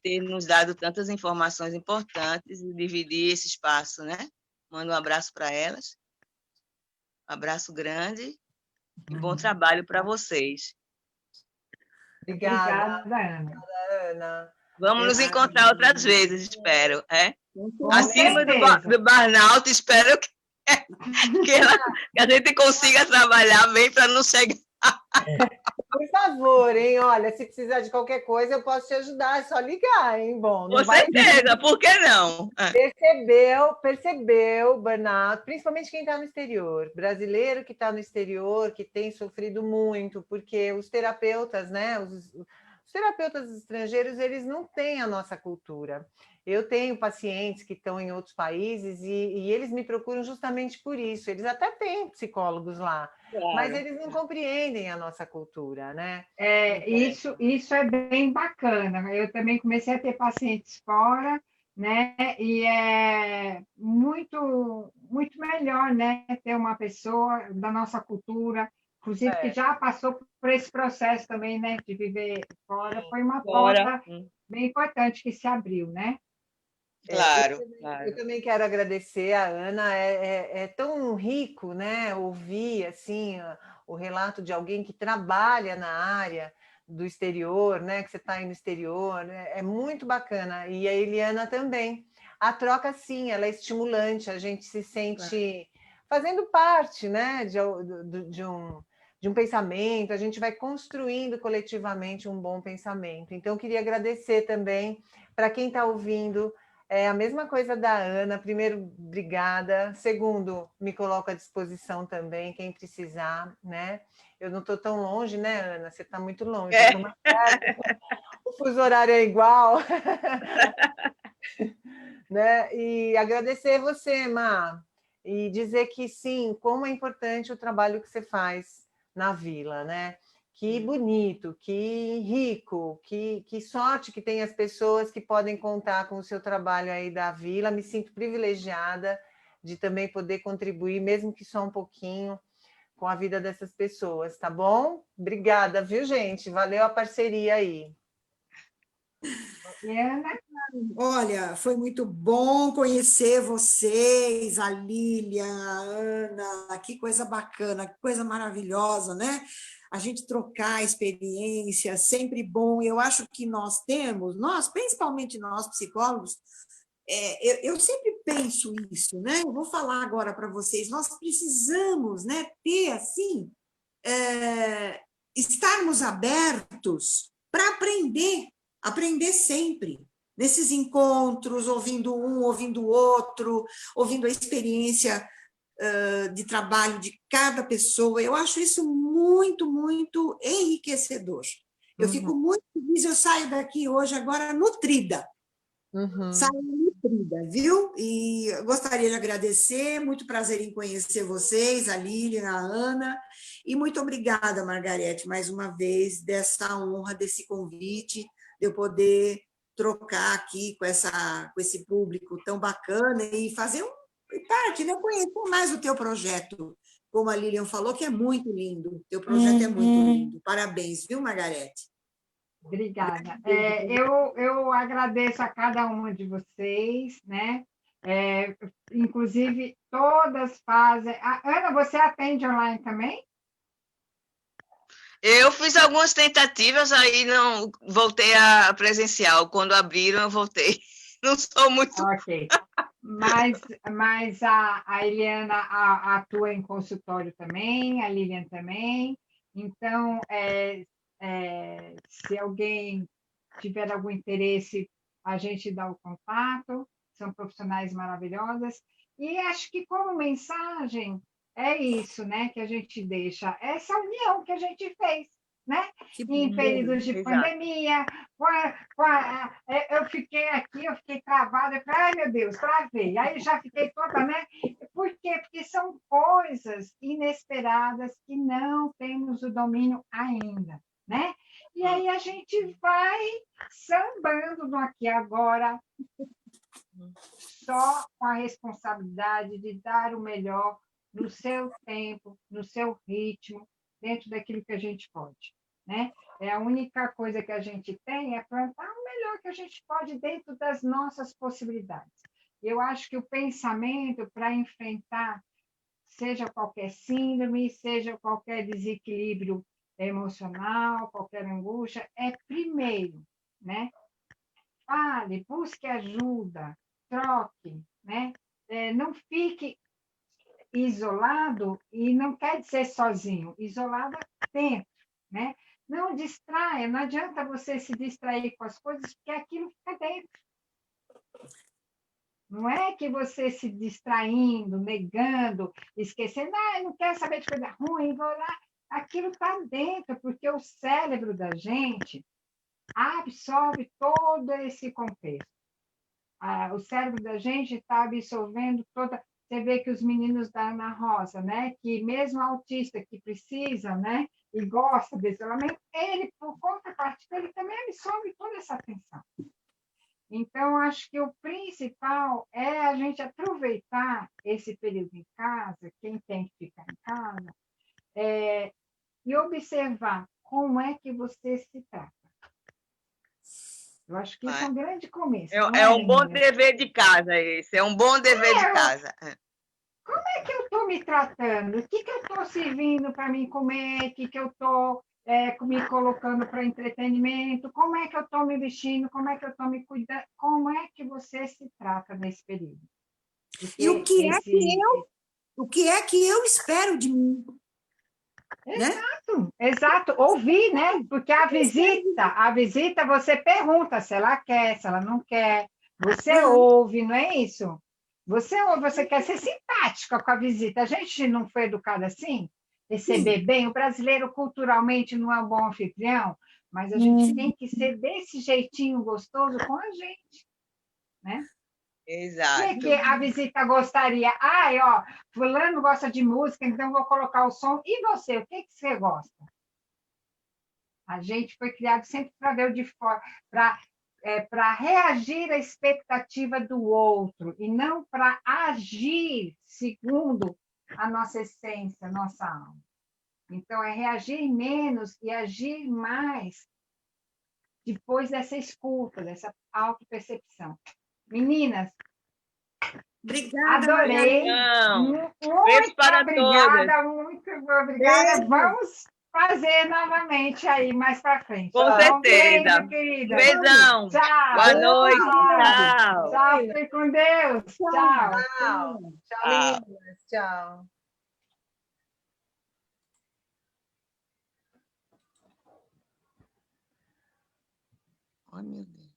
ter nos dado tantas informações importantes e dividir esse espaço, né? Mando um abraço para elas, um abraço grande e bom trabalho para vocês. Obrigada, Ana. Vamos nos encontrar outras vezes, espero. Acima do burnout, espero que a gente consiga trabalhar bem para não chegar. Por favor, hein? Olha, se precisar de qualquer coisa, eu posso te ajudar, é só ligar, hein? Bom, com certeza, por que não? Percebeu burnout, principalmente quem está no exterior, brasileiro que está no exterior, que tem sofrido muito, porque os terapeutas, né? Os terapeutas estrangeiros, eles não têm a nossa cultura. Eu tenho pacientes que estão em outros países e eles me procuram justamente por isso. Eles até têm psicólogos lá, claro, mas eles não compreendem a nossa cultura, né? Isso é bem bacana. Eu também comecei a ter pacientes fora, né? E é muito, muito melhor, né? Ter uma pessoa da nossa cultura, inclusive que já passou por esse processo também, né? De viver fora. Foi uma porta bem importante que se abriu, né? Claro, eu também quero agradecer a Ana. É tão rico, né, ouvir assim o relato de alguém que trabalha na área do exterior, né, que você está aí no exterior, né? É muito bacana. E a Eliana também. A troca, sim, ela é estimulante. A gente se sente fazendo parte, né, de um pensamento. A gente vai construindo coletivamente um bom pensamento. Então, eu queria agradecer também para quem está ouvindo. É a mesma coisa da Ana. Primeiro, obrigada. Segundo, me coloco à disposição também, quem precisar, né? Eu não estou tão longe, né, Ana? Você está muito longe. O fuso horário é igual. Né? E agradecer você, Má, e dizer que sim, como é importante o trabalho que você faz na Vila, né? Que bonito, que rico, que sorte que tem as pessoas que podem contar com o seu trabalho aí da Vila. Me sinto privilegiada de também poder contribuir, mesmo que só um pouquinho, com a vida dessas pessoas, tá bom? Obrigada, viu, gente? Valeu a parceria aí. Ana? Olha, foi muito bom conhecer vocês, a Lília, a Ana, que coisa bacana, que coisa maravilhosa, né? A gente trocar experiência, sempre bom. Eu acho que nós temos, nós, principalmente nós psicólogos, eu sempre penso isso, né? Eu vou falar agora para vocês, nós precisamos, né, ter, assim, estarmos abertos para aprender sempre, nesses encontros, ouvindo um, ouvindo o outro, ouvindo a experiência de trabalho de cada pessoa. Eu acho isso muito, muito enriquecedor. Eu fico muito feliz, eu saio daqui hoje agora nutrida. Saio nutrida, viu? E eu gostaria de agradecer, muito prazer em conhecer vocês, a Lília, a Ana, e muito obrigada, Margarete, mais uma vez, dessa honra, desse convite, de eu poder trocar aqui com esse público tão bacana e fazer parte, né? Conhecer mais o teu projeto, como a Lilian falou, que é muito lindo, o teu projeto é muito lindo. Parabéns, viu, Margarete? Obrigada. Eu agradeço a cada uma de vocês, né? Inclusive, todas fazem... Ana, você atende online também? Eu fiz algumas tentativas, aí não voltei a presencial. Quando abriram, eu voltei. Não sou muito... Ok. Mas a Eliana atua em consultório também, a Lilian também. Então, se alguém tiver algum interesse, a gente dá o contato. São profissionais maravilhosas. E acho que, como mensagem, é isso, né, que a gente deixa, essa união que a gente fez, né? Em períodos de pandemia, eu fiquei travada, eu falei, ai, meu Deus, travei, aí já fiquei toda, né? Por quê? Porque são coisas inesperadas que não temos o domínio ainda, né? E aí a gente vai sambando no aqui e agora, só com a responsabilidade de dar o melhor no seu tempo, no seu ritmo, dentro daquilo que a gente pode, né? A única coisa que a gente tem é plantar o melhor que a gente pode dentro das nossas possibilidades. Eu acho que o pensamento para enfrentar, seja qualquer síndrome, seja qualquer desequilíbrio emocional, qualquer angústia, é primeiro, né? Fale, busque ajuda, troque, né? Não fique isolado, e não quer dizer sozinho, isolado dentro, né? Não distraia, não adianta você se distrair com as coisas, porque aquilo fica dentro. Não é que você se distraindo, negando, esquecendo, eu não quero saber de coisa ruim, vou lá. Aquilo está dentro, porque o cérebro da gente absorve todo esse contexto. O cérebro da gente está absorvendo toda... Você vê que os meninos da Ana Rosa, né, que mesmo autista que precisa, né, e gosta desse isolamento, ele, por contrapartida, ele também absorve toda essa atenção. Então, acho que o principal é a gente aproveitar esse período em casa, quem tem que ficar em casa, e observar como é que você se trata. Eu acho que isso é um grande começo. É um bom dever de casa esse, é um bom dever de casa. Como é que eu estou me tratando? O que eu estou servindo para mim comer? O que eu estou me colocando para entretenimento? Como é que eu estou me vestindo? Como é que eu estou me cuidando? Como é que você se trata nesse período? E o que é que eu espero de mim? Exato, né? Exato. Ouvir, né? Porque a visita você pergunta se ela quer, se ela não quer. Você ouve, não é isso? Você ouve, você quer ser simpática com a visita. A gente não foi educada assim? Receber bem. O brasileiro, culturalmente, não é um bom anfitrião, mas a gente tem que ser desse jeitinho gostoso com a gente, né? Exato. O que a visita gostaria? Fulano gosta de música, então vou colocar o som. E você, o que você gosta? A gente foi criado sempre para ver o de fora, para reagir à expectativa do outro, e não para agir segundo a nossa essência, a nossa alma. Então, é reagir menos e agir mais depois dessa escuta, dessa autopercepção. Meninas, Obrigada, adorei. Não. Muito Beijo para obrigada, muito obrigada. Beijo. Vamos fazer novamente aí mais para frente. Com certeza. Beijo, querida. Beijão. Tchau. Boa noite. Tchau. Tchau. Tchau, fique com Deus. Tchau. Tchau, tchau, meninas. Tchau. Ai, meu Deus.